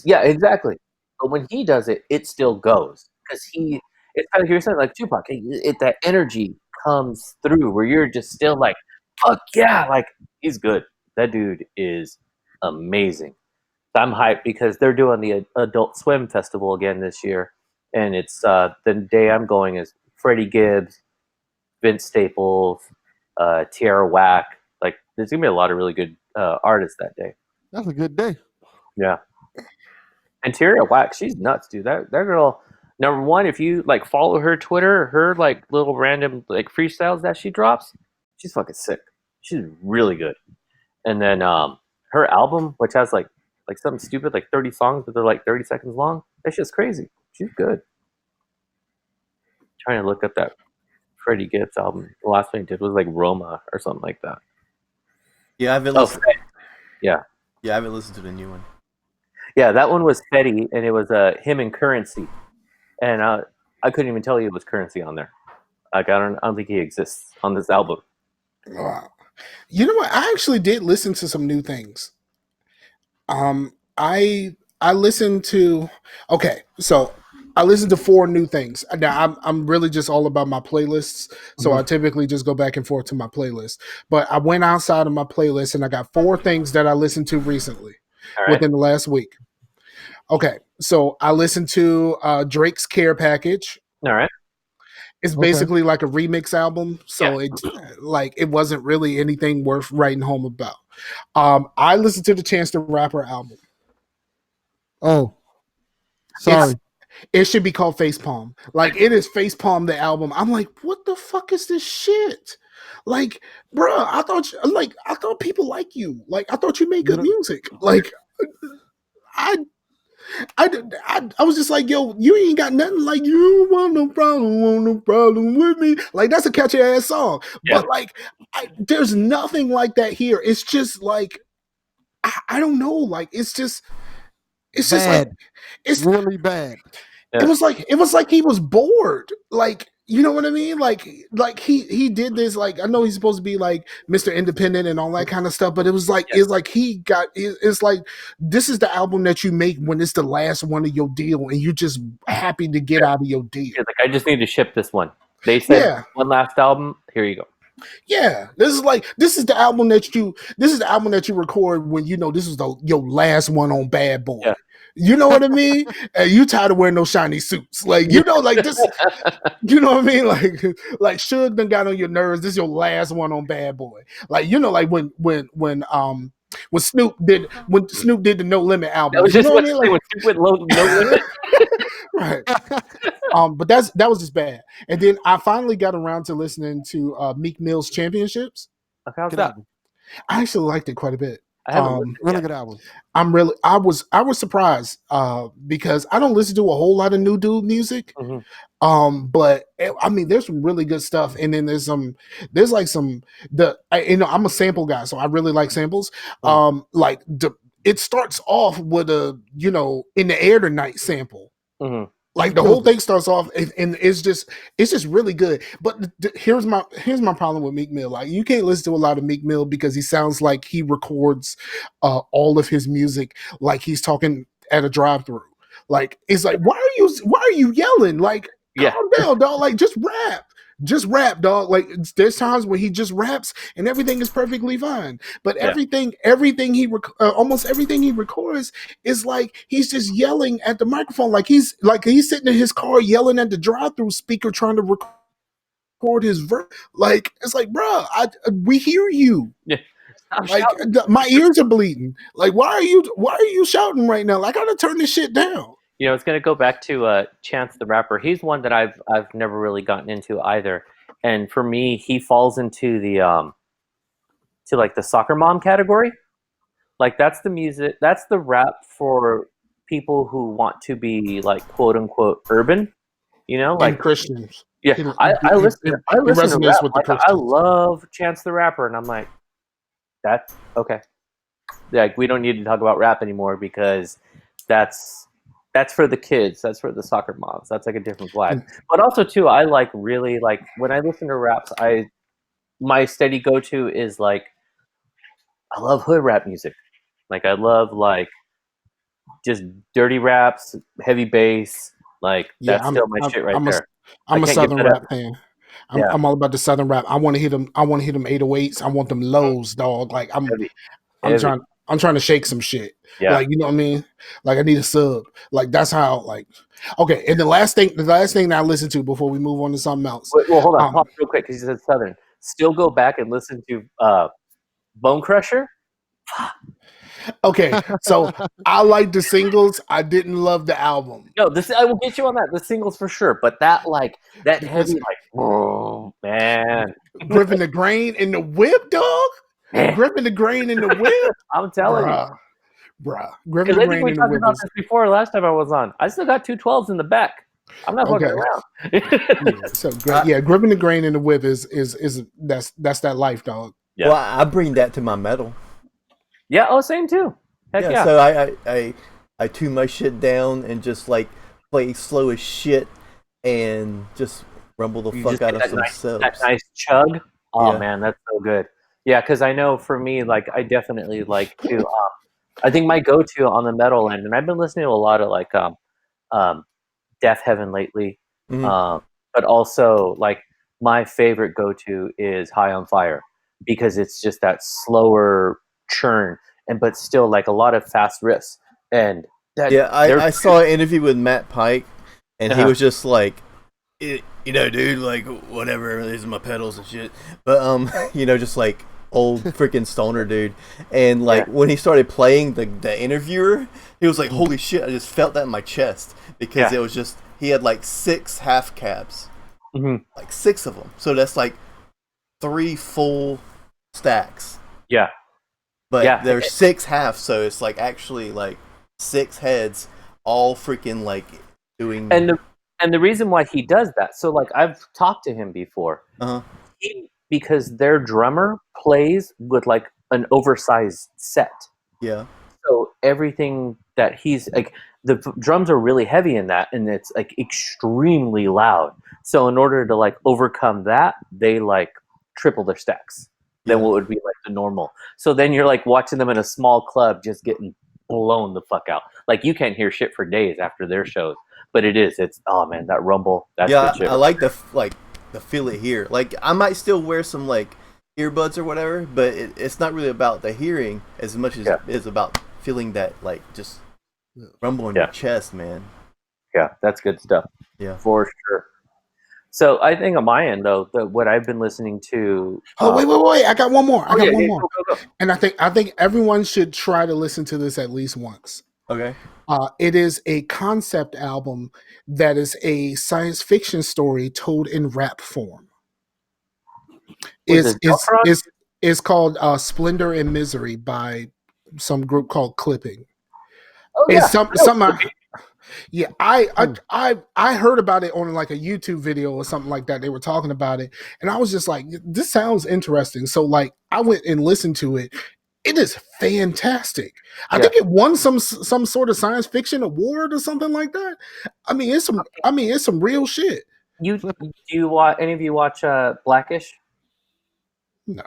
Yeah, exactly. But when he does it, it still goes because it's kind of you're saying like Tupac. That energy comes through where you're just still like, fuck yeah, like he's good. That dude is amazing. I'm hyped because they're doing the Adult Swim Festival again this year, and it's the day I'm going is Freddie Gibbs, Vince Staples, Tierra Whack. Like there's gonna be a lot of really good artists that day. That's a good day. Yeah. And Tierra Whack, she's nuts, dude. That girl, number one, if you like follow her Twitter, her like little random like freestyles that she drops, she's fucking sick. She's really good. And then her album, which has like something stupid, like 30 songs, but they're like 30 seconds long. That's just crazy. She's good. Trying to look up that Freddie Gibbs album. The last one he did was like Roma or something like that. Yeah, I haven't listened. Yeah, I haven't listened to the new one. Yeah, that one was Fetty, and it was him and Currency, and I couldn't even tell you it was Currency on there. Like I don't think he exists on this album. Wow. You know what? I actually did listen to some new things. I listened to so I listened to 4 new things. Now I'm really just all about my playlists, so I typically just go back and forth to my playlist. But I went outside of my playlist and I got 4 things that I listened to recently within the last week. Okay, so I listened to Drake's Care Package. All right. It's basically like a remix album, so it's like it wasn't really anything worth writing home about. I listened to the Chance the Rapper album. Oh, sorry. It should be called Facepalm. Like it is Facepalm the album. I'm like, what the fuck is this shit? Like, bro, I thought people like you. Like, I thought you made good music. Like, I was just like, yo, you ain't got nothing like you want no problem with me. Like, that's a catchy ass song. Yeah. But like, there's nothing like that here. It's just like, I don't know. Like, it's just like, it's really bad. Yeah. It was like he was bored. Like, you know what I mean? Like he did this. Like, I know he's supposed to be like Mr. Independent and all that kind of stuff, but it was like it's like it's like this is the album that you make when it's the last one of your deal, and you're just happy to get out of your deal. Like, I just need to ship this one. They said one last album. Here you go. Yeah, this is the album that you record when you know this was your last one on Bad Boy. Yeah. You know what I mean? And you tired of wearing those shiny suits. Like, you know, like this, you know what I mean? Like Suge done got on your nerves. This is your last one on Bad Boy. Like, you know, like when Snoop did the No Limit album. That was You just know what what I mean? I mean? When Snoop went No Limit. Right. But that was just bad. And then I finally got around to listening to Meek Mill's Championships. Okay, how's Good that? album. I actually liked it quite a bit. I haven't listened Really yet. good album. I was surprised because I don't listen to a whole lot of new dude music. Mhm. But I mean, there's some really good stuff, and then there's like I'm a sample guy, so I really like samples. It starts off with a In the Air Tonight sample. Mhm. Like the whole thing starts off and it's just really good. But here's my problem with Meek Mill. Like, you can't listen to a lot of Meek Mill because he sounds like he records all of his music like he's talking at a drive-through. Like, it's like, why are you yelling? Like, calm down, dog. Like, just rap, dog. Like, there's times when he just raps and everything is perfectly fine. But almost everything he records is like he's just yelling at the microphone, like he's sitting in his car yelling at the drive-through speaker trying to record his verse. Like, it's like, bro, we hear you. Yeah. Like, my ears are bleeding. Like, why are you shouting right now? Like, I gotta turn this shit down. You know, it's going to go back to Chance the Rapper. He's one that I've never really gotten into either. And for me, he falls into the to like the soccer mom category. Like, that's the music, that's the rap for people who want to be like quote unquote urban. You know, like and Christians. Yeah, I listen to resonates rap. with the Like, I Christians. love Chance the Rapper, and I'm like, that's okay. Like, we don't need to talk about rap anymore because that's for the kids. That's for the soccer moms. That's like a different vibe. But also too, I like really like when I listen to raps. My steady go to is like I love hood rap music. Like, I love like just dirty raps, heavy bass. Like, that's still my shit right there. I'm a can't Southern give that rap fan. I'm all about the Southern rap. I want to hit them 808s. I want them lows, dog. Like, Heavy. I'm trying to shake some shit. Yeah. Like, you know what I mean? Like, I need a sub. Like, that's how, like, okay. And the last thing that I listen to before we move on to something else. Well, hold on, pause real quick because you said Southern. Still go back and listen to Bone Crusher. Okay, so I like the singles. I didn't love the album. No, I will get you on that. The singles for sure, but that heavy, like, oh man, Gripping the grain in the whip, dog. Gripping the grain in the whip. I'm telling you, bruh. Gripping the I think grain we in the talked whip. about this before last time I was on. I still got 212s in the back. I'm not fucking around. Yeah, so gripping the grain in the whip is that's that life, dog. Yeah. Well, I bring that to my metal. Yeah. Oh, same too. Heck yeah. So I tune my shit down and just like play slow as shit and just rumble the fuck out of some subs. That nice chug. Oh man, that's so good. Yeah, because I know for me, like, I definitely like to. I think my go-to on the metal end, and I've been listening to a lot of like Death Heaven lately, but also like my favorite go-to is High on Fire because it's just that slower churn, but still like a lot of fast riffs. And I saw an interview with Matt Pike, and he was just like, you know, dude, like, whatever, these are my pedals and shit, but you know, just like old freaking stoner dude. And like when he started playing the interviewer, he was like, holy shit, I just felt that in my chest because it was just, he had like 6 half cabs, like 6 of them, so that's like 3 full stacks, but there's 6 halves, so it's like actually like 6 heads all freaking like doing. And the reason why he does that, so like I've talked to him before, because their drummer plays with like an oversized set. Yeah. So everything that he's like, the drums are really heavy in that, and it's like extremely loud. So in order to like overcome that, they like triple their stacks than what would be like the normal. So then you're like watching them in a small club just getting blown the fuck out. Like, you can't hear shit for days after their shows. But it's oh man, that rumble. That's I like the to feel it here. Like I might still wear some like earbuds or whatever, but it's not really about the hearing as much as it's about feeling that like just rumble in your chest, man. Yeah, that's good stuff. Yeah, for sure. So I think on my end though, what I've been listening to. Wait! I got one more. I got one more. Go. And I think everyone should try to listen to this at least once. Okay. It is a concept album that is a science fiction story told in rap form. It's called Splendor and Misery by some group called Clipping. Oh yeah, yeah. I heard about it on like a YouTube video or something like that. They were talking about it, and I was just like, this sounds interesting. So like, I went and listened to it. It is fantastic. I think it won some sort of science fiction award or something like that. I mean, it's some real shit. Do you watch any of you watch Blackish? No.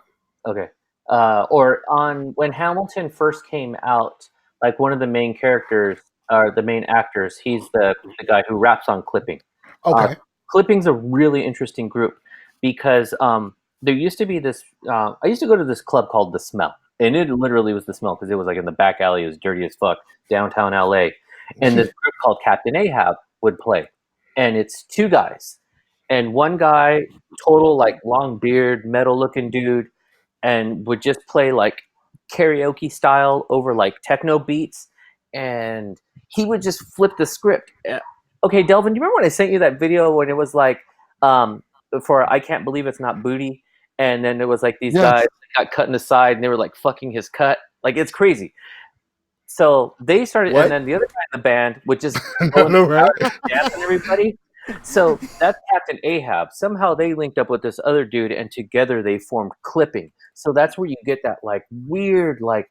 Okay. Or on when Hamilton first came out, like one of the main characters or the main actors, he's the guy who raps on Clipping. Okay. Clipping's a really interesting group because there used to be this. I used to go to this club called The Smell. And it literally was The Smell because it was like in the back alley. It was dirty as fuck, downtown LA. And this group called Captain Ahab would play. And it's two guys. And one guy, total like long beard, metal looking dude, and would just play like karaoke style over like techno beats. And he would just flip the script. Okay, Delvin, do you remember when I sent you that video when it was like for I Can't Believe It's Not Booty? And then there was like these guys that got cut in the side and they were like fucking his cut. Like it's crazy. So they started, and then the other guy in the band would just dancing everybody. So that's Captain Ahab. Somehow they linked up with this other dude and together they formed Clipping. So that's where you get that like weird, like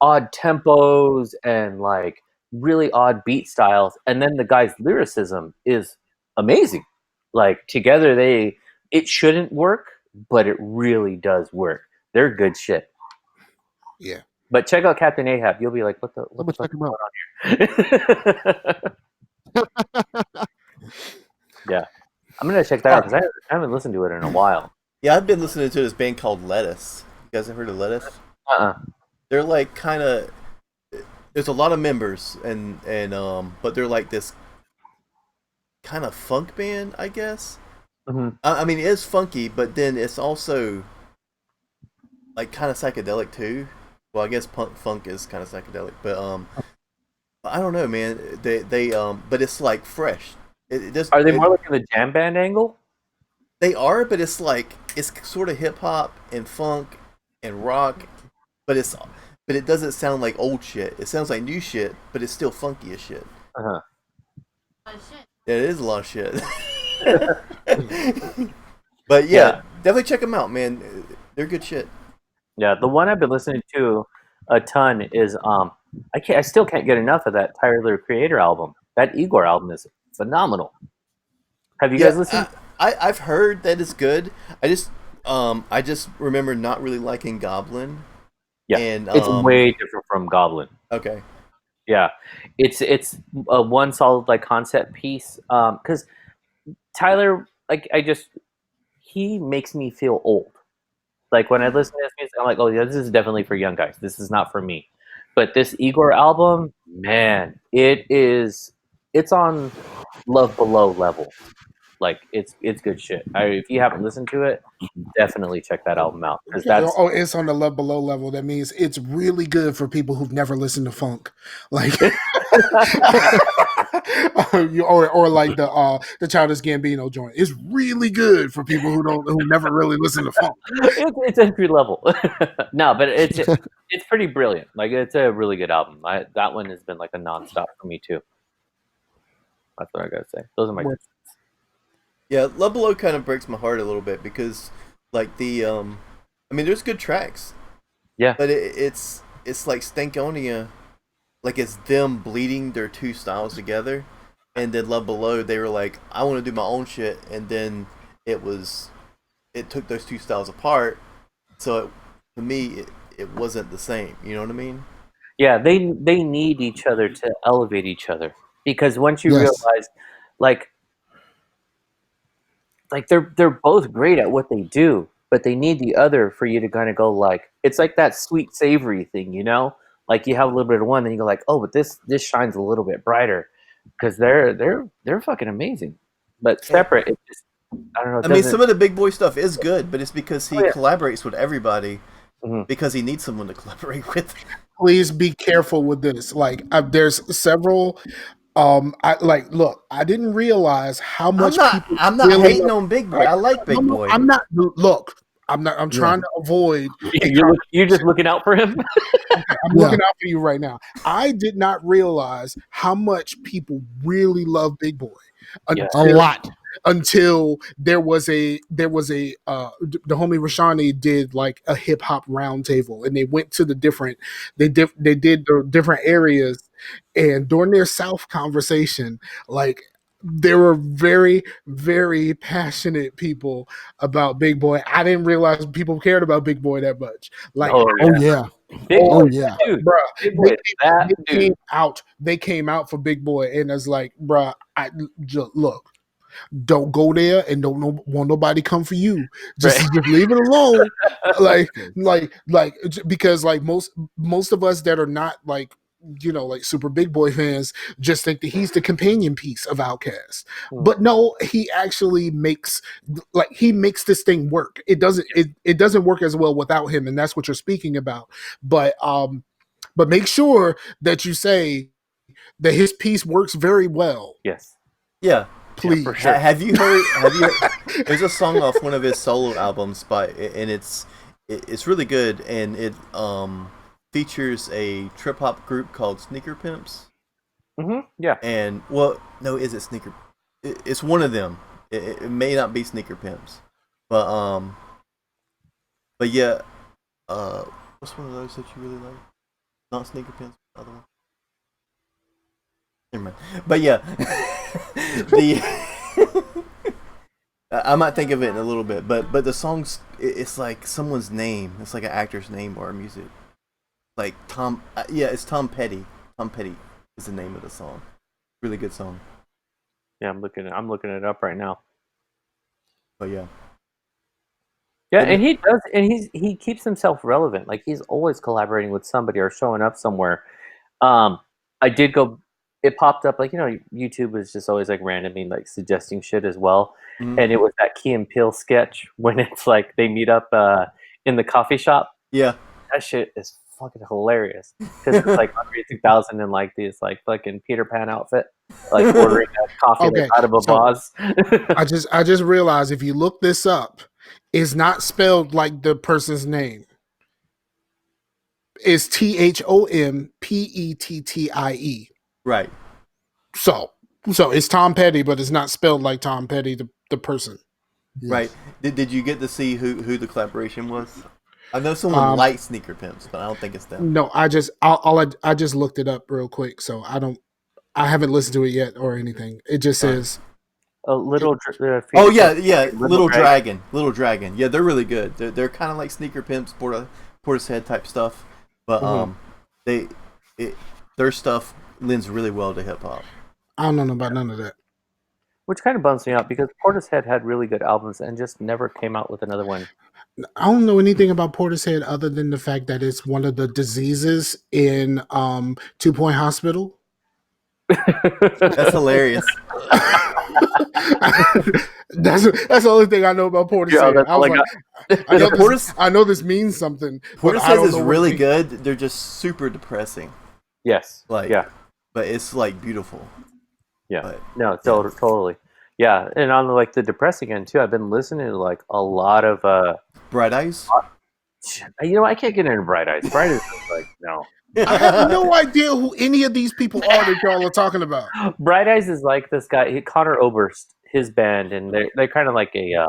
odd tempos and like really odd beat styles. And then the guy's lyricism is amazing. Like together it shouldn't work, but it really does work. They're good shit. Yeah. But check out Captain Ahab. You'll be like, what the fuck is going on here? Yeah. I'm going to check that out because I haven't listened to it in a while. Yeah, I've been listening to this band called Lettuce. You guys have heard of Lettuce? They're like kind of... There's a lot of members, and but they're like this kind of funk band, I guess. Mm-hmm. I mean, it is funky, but then it's also like kind of psychedelic too. Well, I guess funk is kind of psychedelic, but I don't know, man. They but it's like fresh. Are they more like in the jam band angle? They are, but it's like it's sort of hip hop and funk and rock, but it doesn't sound like old shit. It sounds like new shit, but it's still funky as shit. Uh-huh. Yeah, it is a lot of shit. But yeah, definitely check them out, man. They're good shit. Yeah, the one I've been listening to a ton is I still can't get enough of that Tyler the Creator album. That Igor album is phenomenal. Have you guys listened? I've heard that it's good. I just remember not really liking Goblin. Yeah, and it's way different from Goblin. Okay. Yeah, it's a one solid like concept piece. Because Tyler, like he makes me feel old. Like when I listen to his music, I'm like, oh yeah, this is definitely for young guys. This is not for me. But this Igor album, man, it's on Love Below level. Like it's good shit. If you haven't listened to it, definitely check that album out because it's on the Love Below level. That means it's really good for people who've never listened to funk, like or like the Childish Gambino joint. It's really good for people who never really listen to funk. It's entry level. No, but it's pretty brilliant. Like it's a really good album. That one has been like a nonstop for me too. That's what I gotta say. Those are my. Yeah, Love Below kind of breaks my heart a little bit because, like I mean, there's good tracks. Yeah. But it's like Stankonia, like it's them bleeding their two styles together, and then Love Below, they were like, I want to do my own shit, and then it took those two styles apart, so to me, it wasn't the same. You know what I mean? Yeah, they need each other to elevate each other because once you realize, like. like they're both great at what they do, but they need the other for you to kind of go like it's like that sweet savory thing, you know? Like you have a little bit of one, then you go like, oh, but this shines a little bit brighter because they're fucking amazing. But separate, it just I don't know. I mean, some of the Big Boy stuff is good, but it's because he Oh, yeah. collaborates with everybody Mhm. because he needs someone to collaborate with. Please be careful with this. Like, there's several. Look, I didn't realize how much people. I'm not really hating love- on Big Boy. I like Big Boy. I'm not. Look, I'm not. I'm trying to avoid. You're just looking out for him. I'm looking out for you right now. I did not realize how much people really love Big Boy. Yeah. A lot. Until there was a the homie Rashani did like a hip hop roundtable, and they went to the different they did the different areas, and during their South conversation, like there were very, very passionate people about Big Boy. I didn't realize people cared about Big Boy that much. Like, Oh yeah. Big Oh Boy, yeah. dude. bruh, Big Boy, that they dude. came out for Big Boy, and it's like, bruh, look. Don't go there, and don't want nobody come for you. Just leave it alone. Because like most of us that are not like like super Big Boy fans just think that he's the companion piece of Outkast. But no, he actually makes this thing work. It doesn't work as well without him, and that's what you're speaking about. But make sure that you say that his piece works very well. Yes. Yeah. Please. Yeah, for sure. Have you heard? There's a song off one of his solo albums and it's really good, and it features a trip hop group called Sneaker Pimps. Mm-hmm. Yeah. And is it Sneaker? It's one of them. It may not be Sneaker Pimps, but yeah. What's one of those that you really like? Not Sneaker Pimps, the other one. Never mind. But yeah, I might think of it in a little bit, but the songs, it's like someone's name. It's like an actor's name or music. Like Tom, it's Tom Petty. Tom Petty is the name of the song. Really good song. Yeah, I'm looking it up right now. But yeah. Yeah, and he does, and he keeps himself relevant. Like he's always collaborating with somebody or showing up somewhere. I did go. It popped up like YouTube is just always like randomly like suggesting shit as well, and it was that Key and Peele sketch when it's like they meet up in the coffee shop. Yeah, that shit is fucking hilarious because it's like Andre 2000 in like these like fucking Peter Pan outfit, like ordering a coffee that's out of a vase. I just realized if you look this up, it's not spelled like the person's name. It's THOMPETTIE. Right. So it's Tom Petty, but it's not spelled like Tom Petty, the person. Yes. Right. Did you get to see who the collaboration was? I know someone likes Sneaker Pimps, but I don't think it's them. No, I just looked it up real quick, so I haven't listened to it yet or anything. It just says Little Dragon. Little Dragon. Yeah, they're really good. They're kind of like Sneaker Pimps, Portishead type stuff, but their stuff lends really well to hip hop. I don't know about none of that. Which kind of bums me out because Portishead had really good albums and just never came out with another one. I don't know anything about Portishead other than the fact that it's one of the diseases in 2 Point Hospital. That's hilarious. That's the only thing I know about Portishead. Yeah, I know this means something. Portishead is really good. They're just super depressing. Yes. But it's like beautiful. Yeah. Totally. Yeah, and on like the depressing end too, I've been listening to like a lot of Bright Eyes. I can't get into Bright Eyes. Bright Eyes is like no. I have no idea who any of these people are that y'all are talking about. Bright Eyes is like this guy, Connor Oberst, his band, and they're kind of like a I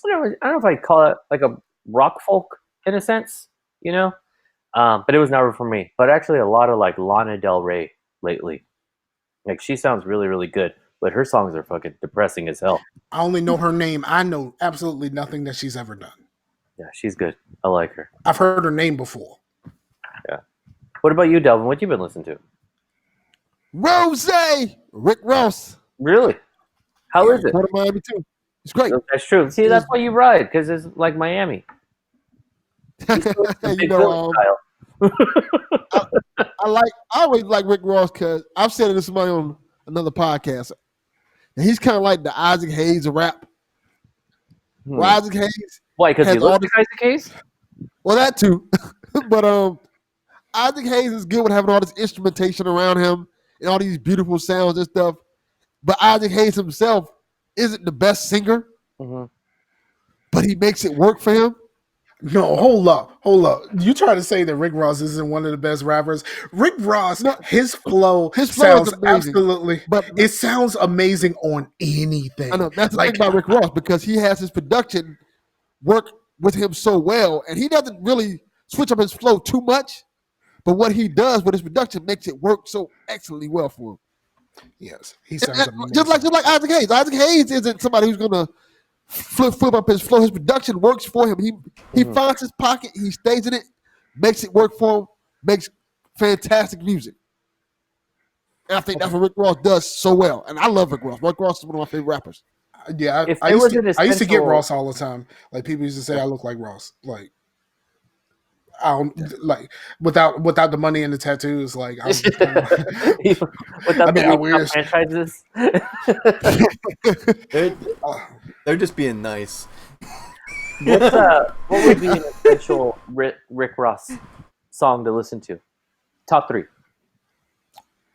don't know if I call it like a rock folk in a sense, but it was never for me. But actually, a lot of like Lana Del Rey lately, like she sounds really, really good, but her songs are fucking depressing as hell. I only know her name. I know absolutely nothing that she's ever done. Yeah, she's good. I like her. I've heard her name before. Yeah. What about you, Delvin? What you been listening to? Rose, Rick Ross. Really? How is it? Port of Miami too. It's great. That's true. See, that's why you ride, because it's like Miami. You know, I always like Rick Ross because I've said this on another podcast. And he's kind of like the Isaac Hayes of rap. Isaac Hayes. Why? Because he looks like Isaac Hayes? Well, that too. But Isaac Hayes is good with having all this instrumentation around him and all these beautiful sounds and stuff. But Isaac Hayes himself isn't the best singer, but he makes it work for him. No, hold up. You trying to say that Rick Ross isn't one of the best rappers? Rick Ross, his flow sounds absolutely, but it sounds amazing on anything. I know that's the thing about Rick Ross, because he has his production work with him so well, and he doesn't really switch up his flow too much. But what he does with his production makes it work so excellently well for him. Yes, he sounds amazing. Just like Isaac Hayes. Isaac Hayes isn't somebody who's gonna flip up his flow. His production works for him. He finds his pocket. He stays in it, makes it work for him, makes fantastic music. And I think that's what Rick Ross does so well. And I love Rick Ross. Rick Ross is one of my favorite rappers. Yeah, I used to get Ross all the time. Like people used to say I look like Ross. Like I don't like without the money and the tattoos. Like I was kind of without the franchises. They're just being nice. What would be an essential Rick Ross song to listen to? Top 3.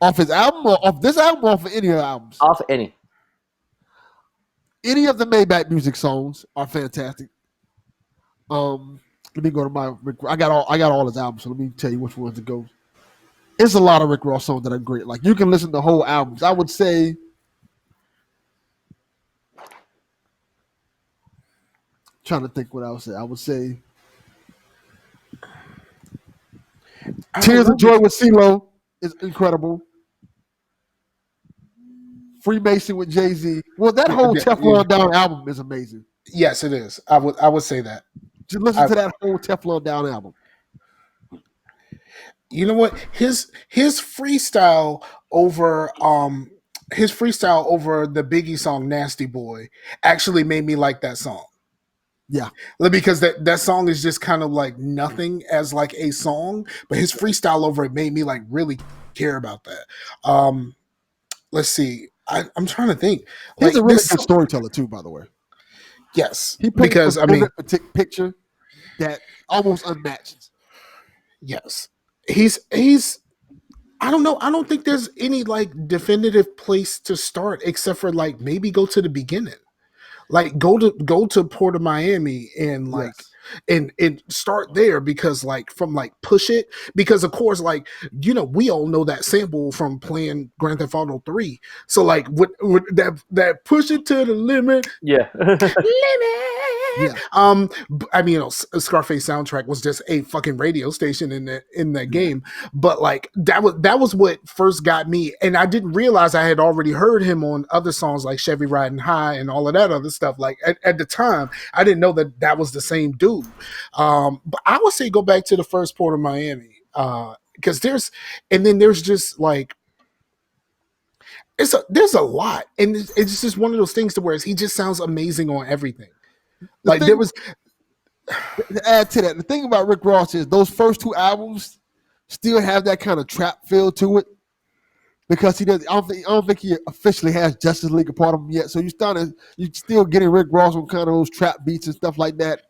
Off his album, or off this album, or off of any of the albums? Off any. Any of the Maybach music songs are fantastic. Let me go to my Rick. I got all his albums, so let me tell you which ones to go. There's a lot of Rick Ross songs that are great. Like you can listen to whole albums. I would say trying to think what I would say. I would say Tears of Joy with CeeLo is incredible. Freemason with Jay-Z. Well, that whole Teflon Down album is amazing. Yes, it is. I would say that. Just listen to that whole Teflon Down album. You know what? His freestyle over the Biggie song Nasty Boy actually made me like that song. Yeah. Because that song is just kind of like nothing as like a song, but his freestyle over it made me like really care about that. Let's see. I'm trying to think. He's a really good storyteller too, by the way. Yes. He paints a picture that almost unmatched. Yes. He's I don't know. I don't think there's any like definitive place to start except for like maybe go to the beginning. Like go to Port of Miami and like and start there, because like from like Push It, because of course like we all know that sample from playing Grand Theft Auto 3. So like with that Push It to the limit. Yeah. Limit. Yeah. I mean, Scarface soundtrack was just a fucking radio station in that game, but like that was what first got me, and I didn't realize I had already heard him on other songs like Chevy Riding High and all of that other stuff. Like at the time, I didn't know that was the same dude. But I would say go back to the first Port of Miami, because there's just like there's a lot, and it's just one of those things to where he just sounds amazing on everything. To add to that, the thing about Rick Ross is those first 2 albums still have that kind of trap feel to it, because he does. I don't think he officially has Justice League a part of him yet. So you're still getting Rick Ross on kind of those trap beats and stuff like that.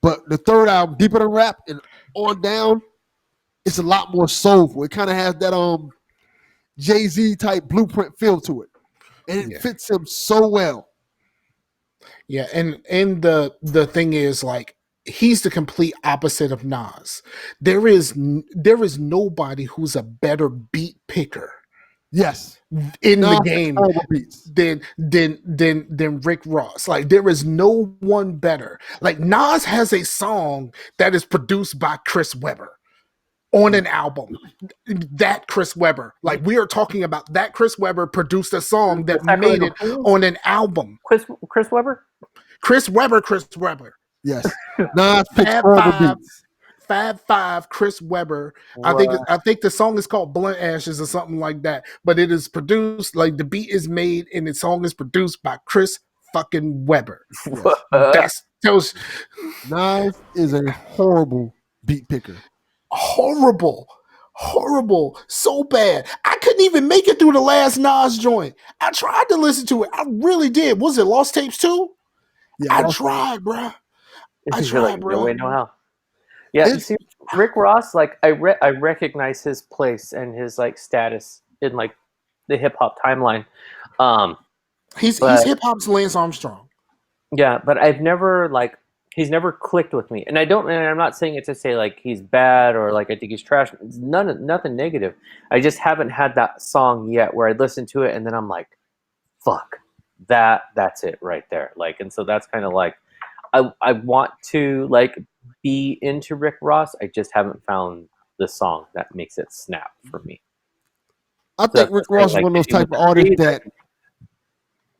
But the third album, Deeper Than Rap and on down, it's a lot more soulful. It kind of has that Jay-Z type blueprint feel to it, and it fits him so well. Yeah, and the thing is, like, he's the complete opposite of Nas. There is nobody who's a better beat picker. Yes, in the game than Rick Ross. Like there is no one better. Like Nas has a song that is produced by Chris Webber on an album. That Chris Webber, like we are talking about that Chris Webber produced a song that made it on an album. Chris Webber? Chris Webber. Yes. Nas picks all the beats. Fab Five, Chris Webber. Wow. I think the song is called Blunt Ashes or something like that. But it is produced, like the beat is made and the song is produced by Chris fucking Weber. Yes. That's Nas is a horrible beat picker. horrible, so bad. I couldn't even make it through the last Nas joint. I tried to listen to it. I really did. Was it Lost Tapes too? Yeah, I tried, bro. I You're tried, like, bro. no way, no how. Yeah, you see, Rick Ross, like I recognize his place and his like status in like the hip hop timeline. He's hip hop's Lance Armstrong. Yeah, but I've never like he's never clicked with me, and I'm not saying it to say like he's bad or like I think he's trash. It's nothing negative. I just haven't had that song yet where I listen to it and then I'm like, fuck, that's it right there. Like, and so that's kind of like I want to like be into Rick Ross. I just haven't found the song that makes it snap for me. I think Rick Ross is one of those type of artists that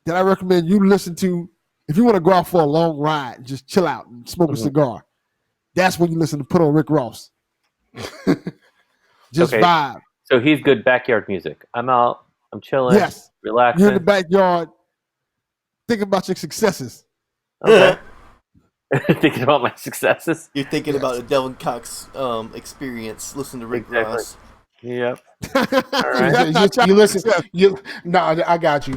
I recommend you listen to if you want to go out for a long ride, just chill out and smoke a cigar. That's when you listen to put on Rick Ross. Just vibe. So he's good backyard music. I'm out. I'm chilling. Yes. Relaxing. You're in the backyard thinking about your successes. Okay. Thinking about my successes. You're thinking about the Delvin Cox experience. Listen to Rick Ross. Yep. All right. You listen. I got you.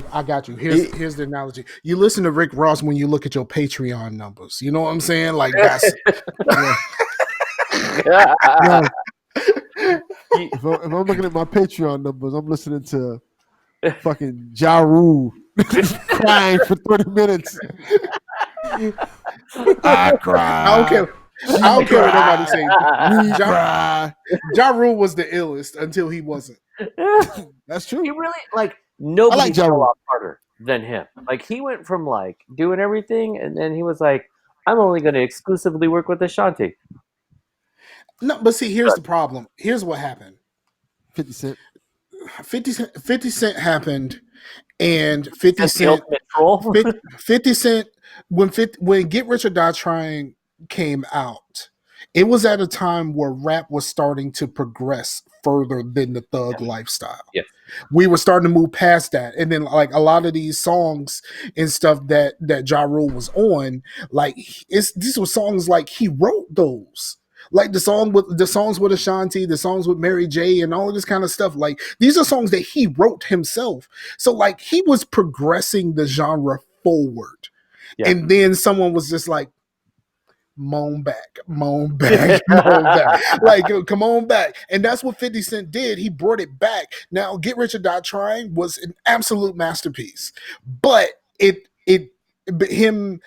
Here's the analogy. You listen to Rick Ross when you look at your Patreon numbers. You know what I'm saying? Like that's. If I'm looking at my Patreon numbers, I'm listening to fucking Ja Rule crying for 30 minutes. I cry. I don't care what nobody says. Ja Rule was the illest until he wasn't. That's true. He really like nobody fell off harder than him. Like he went from like doing everything, and then he was like, "I'm only going to exclusively work with Ashanti." No, but see, here's the problem. Here's what happened. 50 Cent. 50 Cent happened, and 50 Cent. 50 Cent when Get Rich or Die Trying came out, it was at a time where rap was starting to progress further than the thug lifestyle. Yes. We were starting to move past that. And then like a lot of these songs and stuff that Ja Rule was on, like these were songs like he wrote those. Like the songs with Ashanti, the songs with Mary J, and all of this kind of stuff. Like these are songs that he wrote himself. So like he was progressing the genre forward. Yeah. And then someone was just like, moan back. Like, come on back. And that's what 50 Cent did. He brought it back. Now, Get Rich or Die Trying was an absolute masterpiece. But him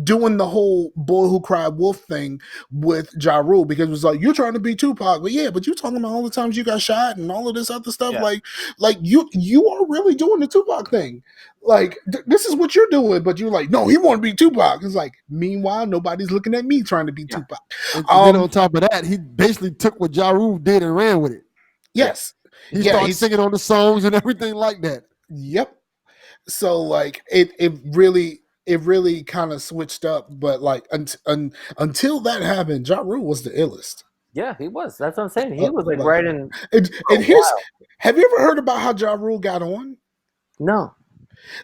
doing the whole Boy Who Cried Wolf thing with Ja Rule, because it was like, you're trying to be Tupac, but you're talking about all the times you got shot and all of this other stuff. Yeah. Like you are really doing the Tupac thing. Like this is what you're doing, but you're like, no, he want to be Tupac. It's like, meanwhile, nobody's looking at me trying to be Tupac. And then on top of that, he basically took what Ja Rule did and ran with it. Yes. He started singing on the songs and everything like that. Yep. So like it really kind of switched up, but like until that happened, Ja Rule was the illest. Yeah, he was. That's what I'm saying. He was like right in. And here's, have you ever heard about how Ja Rule got on? No.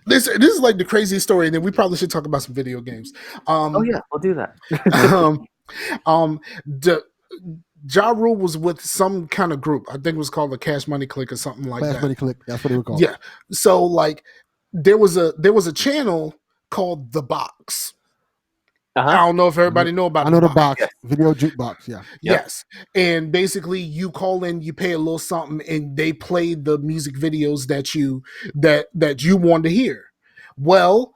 This is like the craziest story, and then we probably should talk about some video games. Oh yeah, we'll do that. Ja Rule was with some kind of group. I think it was called the Cash Money Click or something like that. Cash Money Click. That's what it was called. Yeah. So like there was a channel called The Box. I don't know if everybody know about it. I know The Box. Yes. Video jukebox, yeah. Yes. And basically you call in, you pay a little something, and they play the music videos that you want to hear. Well,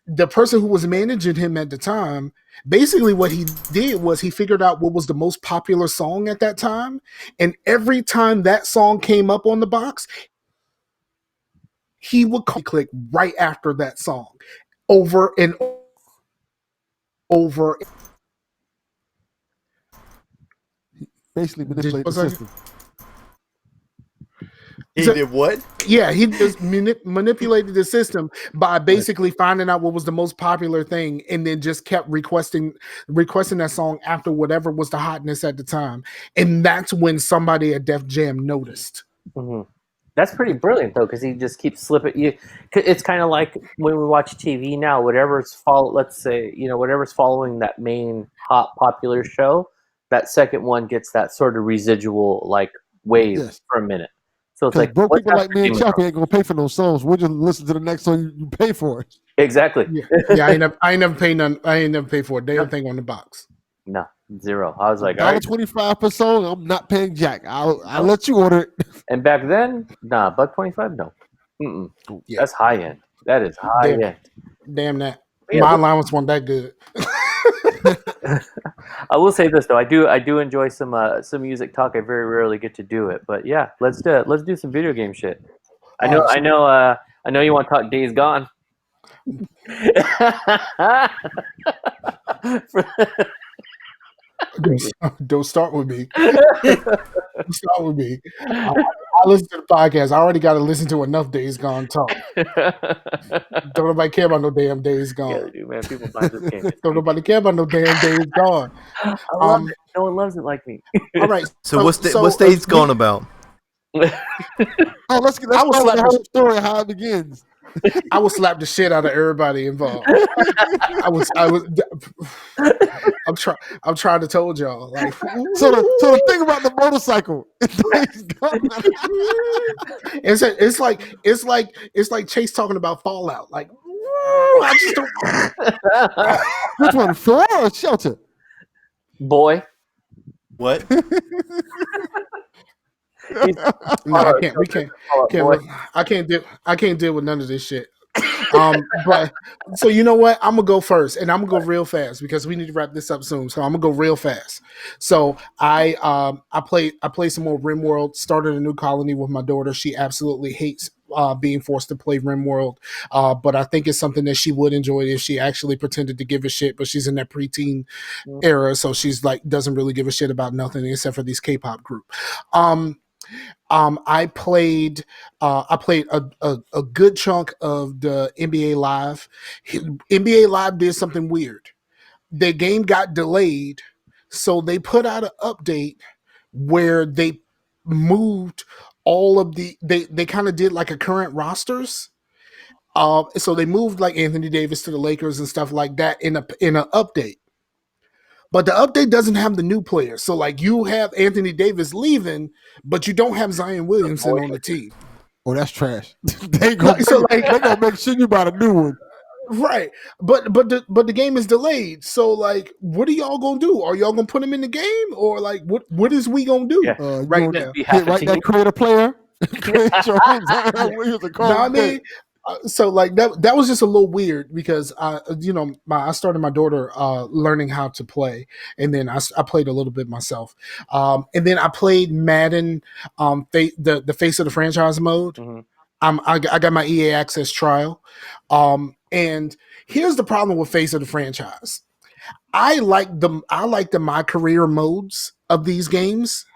the person who was managing him at the time, basically what he did was he figured out what was the most popular song at that time. And every time that song came up on The Box, he would click right after that song over and over. Basically manipulate the system. He did what? Yeah, he just manipulated the system by basically finding out what was the most popular thing, and then just kept requesting that song after whatever was the hotness at the time. And that's when somebody at Def Jam noticed. Mm-hmm. That's pretty brilliant though, because he just keeps slipping. It's kind of like when we watch TV now. Let's say whatever's following that main hot popular show, that second one gets that sort of residual like wave for a minute. So it's like broke people like me and Chappie ain't gonna pay for those songs. We'll just listen to the next song you pay for it. Exactly. Yeah. I ain't never paid none. I ain't never paid for a damn thing on the box. No, zero. I was like, $1.25 per song. I'm not paying jack. I'll let you order it. And back then, nah, $1.25, no. Yeah. That's high end. That is high end. Damn that. My allowance wasn't that good. I will say this though, I do enjoy some music talk. I very rarely get to do it, but yeah, let's do it. Let's do some video game shit. I know you want to talk Days Gone. Don't start with me. Don't start with me. I listen to the podcast. I already got to listen to enough Days Gone talk. Don't nobody care about no damn Days Gone. Yeah, they do, man. People buy this game. Don't nobody care about no damn Days Gone. I love it. No one loves it like me. All right. So what's Days Gone about? Let's start with the whole story how it begins. I will slap the shit out of everybody involved. I'm trying to told y'all. Like, so the thing about the motorcycle, it's like Chase talking about Fallout. Like, I just don't. Which one, floor or shelter? Boy. What? No, I can't. We can't. I can't deal with none of this shit. But so you know what? I'm gonna go first, and I'm gonna go real fast because we need to wrap this up soon. So I'm gonna go real fast. So I play some more RimWorld. Started a new colony with my daughter. She absolutely hates being forced to play RimWorld, but I think it's something that she would enjoy if she actually pretended to give a shit. But she's in that preteen era, so she's like doesn't really give a shit about nothing except for these K-pop group. I played a good chunk of the NBA Live. NBA Live did something weird. The game got delayed, so they put out an update where they moved all of they kind of did like a current rosters. So they moved like Anthony Davis to the Lakers and stuff like that in an update. But the update doesn't have the new players. So, like, you have Anthony Davis leaving, but you don't have Zion Williamson on the team. Oh, that's trash. They gonna make sure you buy a new one. Right. But the game is delayed. So, like, what are y'all going to do? Are y'all going to put him in the game? Or, like, what is we going to do right now? That create a player. I mean, so like that was just a little weird because I started my daughter learning how to play, and then I played a little bit myself, and then I played Madden, the face of the franchise mode. Mm-hmm. I got my EA Access trial, and here's the problem with face of the franchise. I like the my career modes of these games,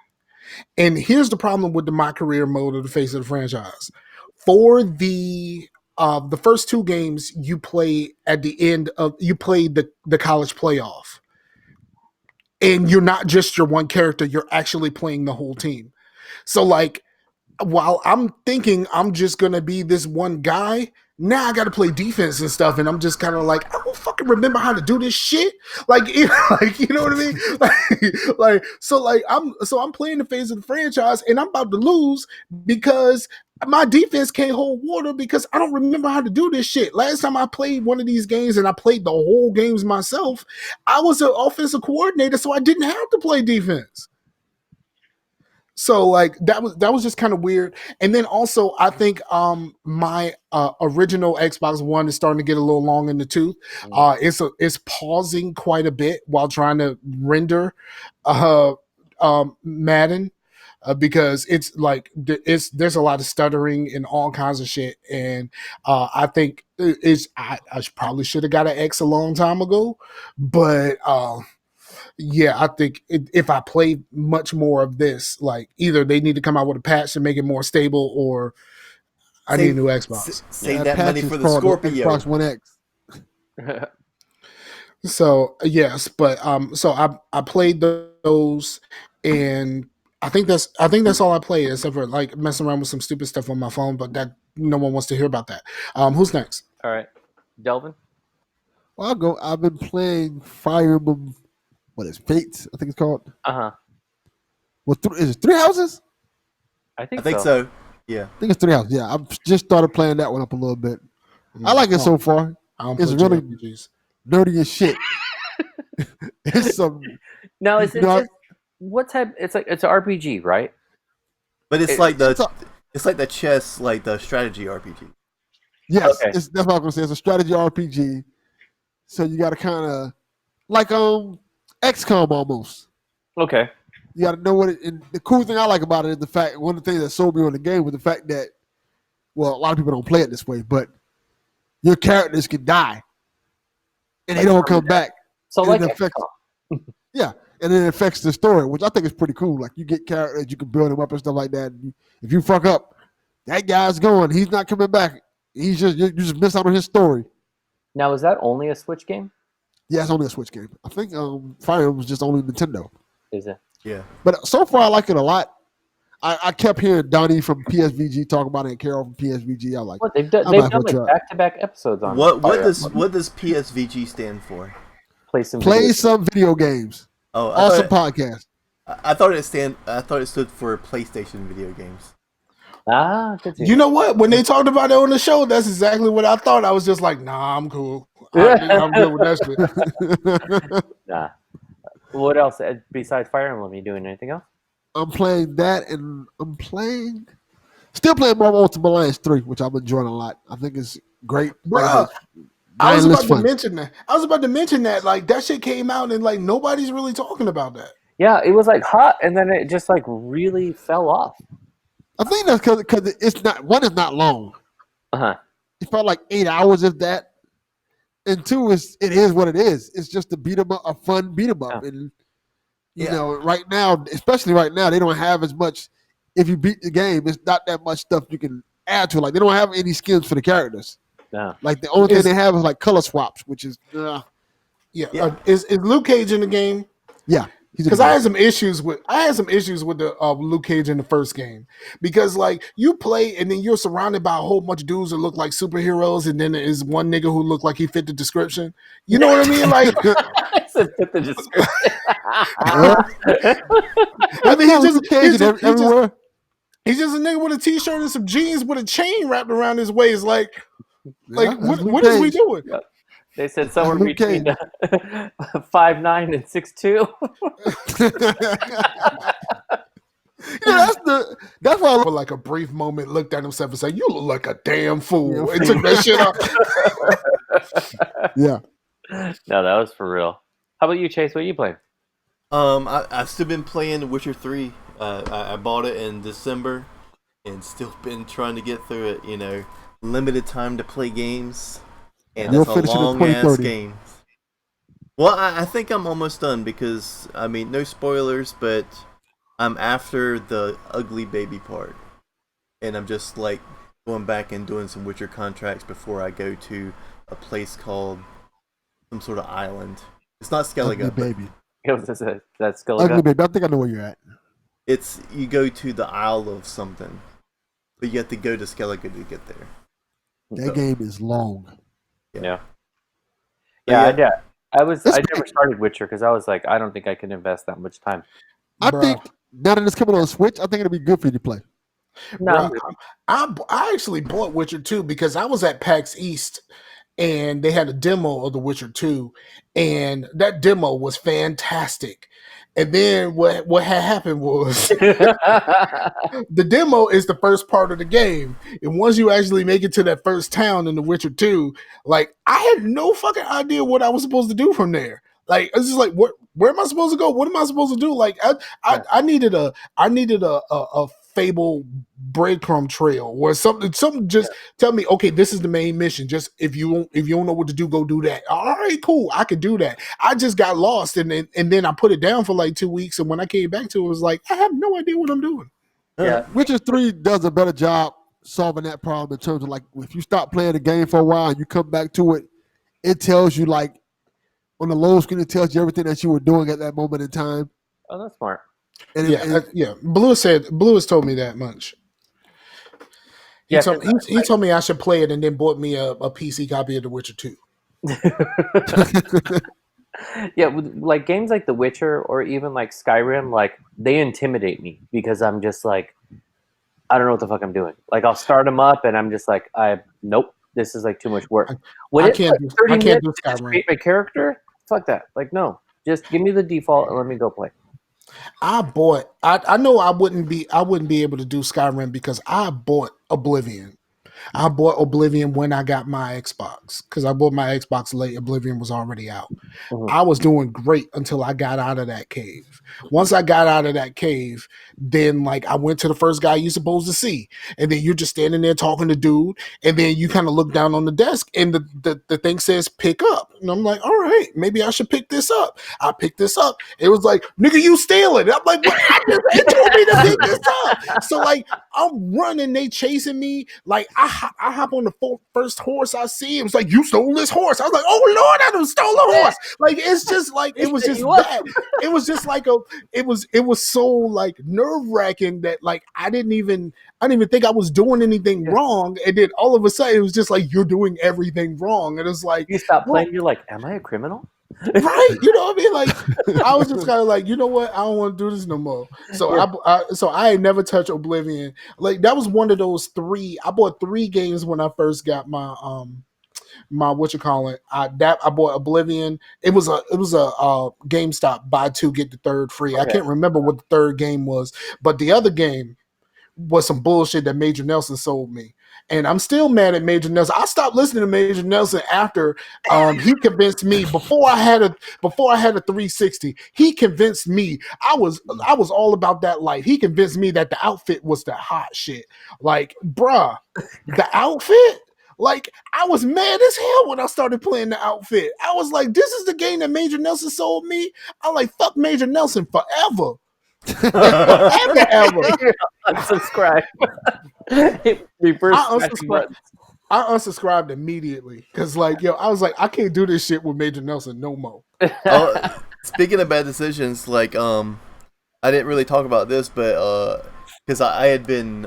and here's the problem with the my career mode of the face of the franchise. For the first two games you play at the end of you play the college playoff, and you're not just your one character, you're actually playing the whole team. So like while I'm thinking I'm just gonna be this one guy, now I gotta play defense and stuff, and I'm just kind of like, I don't fucking remember how to do this shit. Like you know what I mean? I'm playing the phase of the franchise, and I'm about to lose because my defense can't hold water because I don't remember how to do this shit. Last time I played one of these games and I played the whole games myself, I was an offensive coordinator, so I didn't have to play defense. So like that was just kind of weird. And then also I think my original Xbox One is starting to get a little long in the tooth. It's pausing quite a bit while trying to render Madden. Because it's like there's a lot of stuttering and all kinds of shit, and I think I probably should have got an X a long time ago, but yeah, I think if I play much more of this, like either they need to come out with a patch to make it more stable, or I need a new Xbox. Save that money for the Scorpio. Xbox One X. So yes, but so I played those and I think that's all I play, except for like messing around with some stupid stuff on my phone. But that no one wants to hear about that. Who's next? All right, Delvin. Well, I'll go. I've been playing Fire Emblem. What is Fates? I think it's called. Well, is it 3 houses? I think so. Yeah. I think it's 3 houses. Yeah, I've just started playing that one up a little bit. I like it so far. It's really nerdy as shit. It's some. Now, what type? It's an RPG, right? But it's like the chess, like the strategy RPG. Yes, okay. That's what I was gonna say. It's a strategy RPG. So you got to kind of like XCOM almost. Okay. You got to know what it. And the cool thing I like about it is the fact. One of the things that sold me on the game was the fact that, well, a lot of people don't play it this way, but your characters can die, and they don't come back. So like yeah, and it affects the story, which I think is pretty cool. Like you get characters, you can build them up and stuff like that. And if you fuck up, that guy's going. He's not coming back. You just miss out on his story. Now, is that only a Switch game? Yeah, it's only a Switch game. I think Fire Emblem was just only Nintendo. Is it? Yeah. But so far, I like it a lot. I kept hearing Donnie from PSVG talk about it and Carol from PSVG. I like. What they've done like back-to-back episodes on. What does PSVG stand for? Play some video games. Oh, awesome podcast. I thought it stood for PlayStation video games. Good. You know what? When they talked about it on the show, that's exactly what I thought. I was just like, nah, I'm cool. I'm good with that shit. Nah. What else besides Fire Emblem? Are you doing anything else? I'm playing that, and I'm still playing Marvel Ultimate Alliance 3, which I'm enjoying a lot. I think it's great. Bruh, I was about to mention that. Like, that shit came out, and like nobody's really talking about that. Yeah, it was like hot, and then it just like really fell off. I think that's because it's not long. It felt like 8 hours of that, and 2 it is what it is. It's just a beat 'em up, a fun beat 'em up, and you know, especially right now, they don't have as much. If you beat the game, it's not that much stuff you can add to it. Like they don't have any skins for the characters. No. Like the only thing they have is like color swaps, which is Is Luke Cage in the game? Yeah. Because I had some issues with the Luke Cage in the first game, because like you play and then you're surrounded by a whole bunch of dudes that look like superheroes, and then there is one nigga who looked like he fit the description. You know what I mean? Like, I said fit the description. I mean, he's just a nigga with a t-shirt and some jeans with a chain wrapped around his waist. Like what is we doing? Yep. They said somewhere between 5'9" and 6'2". That's why I for like a brief moment looked at himself and said, "You look like a damn fool." And took that shit off. Yeah. No, that was for real. How about you, Chase? What are you playing? I've still been playing Witcher 3. I bought it in December and still been trying to get through it. You know, limited time to play games. And it's a long-ass game. Well, I think I'm almost done because, I mean, no spoilers, but I'm after the ugly baby part. And I'm just, like, going back and doing some Witcher contracts before I go to a place called some sort of island. It's not Skellige. Ugly baby. That's Skellige. Ugly baby. I think I know where you're at. You go to the Isle of something. But you have to go to Skellige to get there. That game is long. Yeah. I never started Witcher because I was like, I don't think I can invest that much time. I think now that it's coming on Switch, I think it'll be good for you to play. No, I actually bought Witcher 2 because I was at PAX East and they had a demo of The Witcher 2, and that demo was fantastic. And then what had happened was the demo is the first part of the game. And once you actually make it to that first town in The Witcher 2, like I had no fucking idea what I was supposed to do from there. Like it's just like where am I supposed to go? What am I supposed to do? Like I needed a Fable breadcrumb trail or something just tell me, okay, this is the main mission. Just if you don't know what to do, go do that. All right, cool, I could do that. I just got lost and then I put it down for like 2 weeks, and when I came back to it, it was like I have no idea what I'm doing. Yeah, Witcher 3 does a better job solving that problem in terms of like if you stop playing the game for a while and you come back to it, it tells you like on the low screen, it tells you everything that you were doing at that moment in time. Oh, that's smart. Blue has told me that much. He told me I should play it and then bought me a PC copy of The Witcher 2. Yeah, like games like The Witcher or even like Skyrim, like they intimidate me because I'm just like, I don't know what the fuck I'm doing. Like I'll start them up and I'm just like, nope, this is like too much work. I can't do Skyrim. Create my character? Fuck that. Like no, just give me the default and let me go play. I know I wouldn't be able to do Skyrim because I bought Oblivion. I bought Oblivion when I got my Xbox because I bought my Xbox late. Oblivion was already out. Mm-hmm. I was doing great until I got out of that cave. Once I got out of that cave, then like I went to the first guy you're supposed to see, and then you're just standing there talking to dude, and then you kind of look down on the desk, and the thing says pick up, and I'm like, all right, maybe I should pick this up. I picked this up. It was like, nigga, you stealing. I'm like, what? It told me to pick this up. So like I'm running, they chasing me. Like I hop on the first horse I see. It was like, you stole this horse. I was like, oh Lord, I done stole a horse. Like it's just like it was just bad. It was just like it was so like nerve wracking that like I didn't even think I was doing anything wrong. And then all of a sudden it was just like you're doing everything wrong. And it's like you stop playing, you're like, am I a criminal? Right, you know what I mean? Like I was just kind of like, you know what? I don't want to do this no more. So I ain't never touched Oblivion. Like that was one of those 3. I bought 3 games when I first got my I bought Oblivion. It was a GameStop buy 2 get the 3rd free. Okay. I can't remember what the 3rd game was, but the other game was some bullshit that Major Nelson sold me. And I'm still mad at Major Nelson. I stopped listening to Major Nelson after he convinced me. Before I had a 360, he convinced me. I was all about that life. He convinced me that the outfit was the hot shit. Like, bruh, the outfit. Like, I was mad as hell when I started playing the outfit. I was like, this is the game that Major Nelson sold me. I'm like, fuck Major Nelson forever. Ever. Unsubscribe. I unsubscribed immediately because, like, I was like, I can't do this shit with Major Nelson no more. Speaking of bad decisions, like, I didn't really talk about this, but because I had been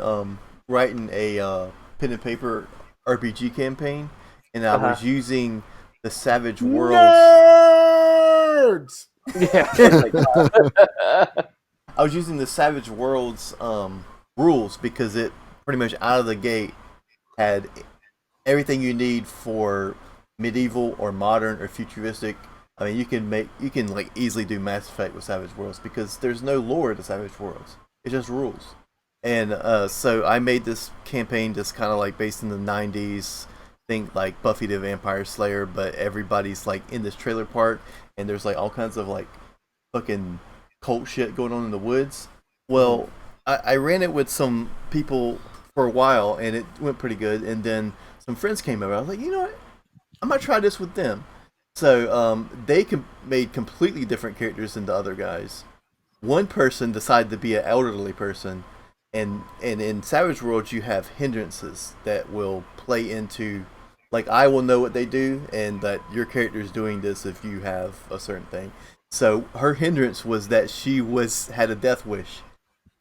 writing a pen and paper RPG campaign, and I was using the Savage Worlds. Nerds. I was using the Savage Worlds rules because it pretty much out of the gate had everything you need for medieval or modern or futuristic. I mean, you can like easily do Mass Effect with Savage Worlds because there's no lore to Savage Worlds. It's just rules. And so I made this campaign just kind of like based in the 90s. Think like Buffy the Vampire Slayer, but everybody's like in this trailer park, and there's like all kinds of like fucking cult shit going on in the woods. Well, I ran it with some people for a while, and it went pretty good. And then some friends came over. I was like, you know what? I'm gonna try this with them. So they made completely different characters than the other guys. One person decided to be an elderly person, and in Savage Worlds you have hindrances that will play into, like, I will know what they do, and that your character is doing this if you have a certain thing. So her hindrance was that she had a death wish.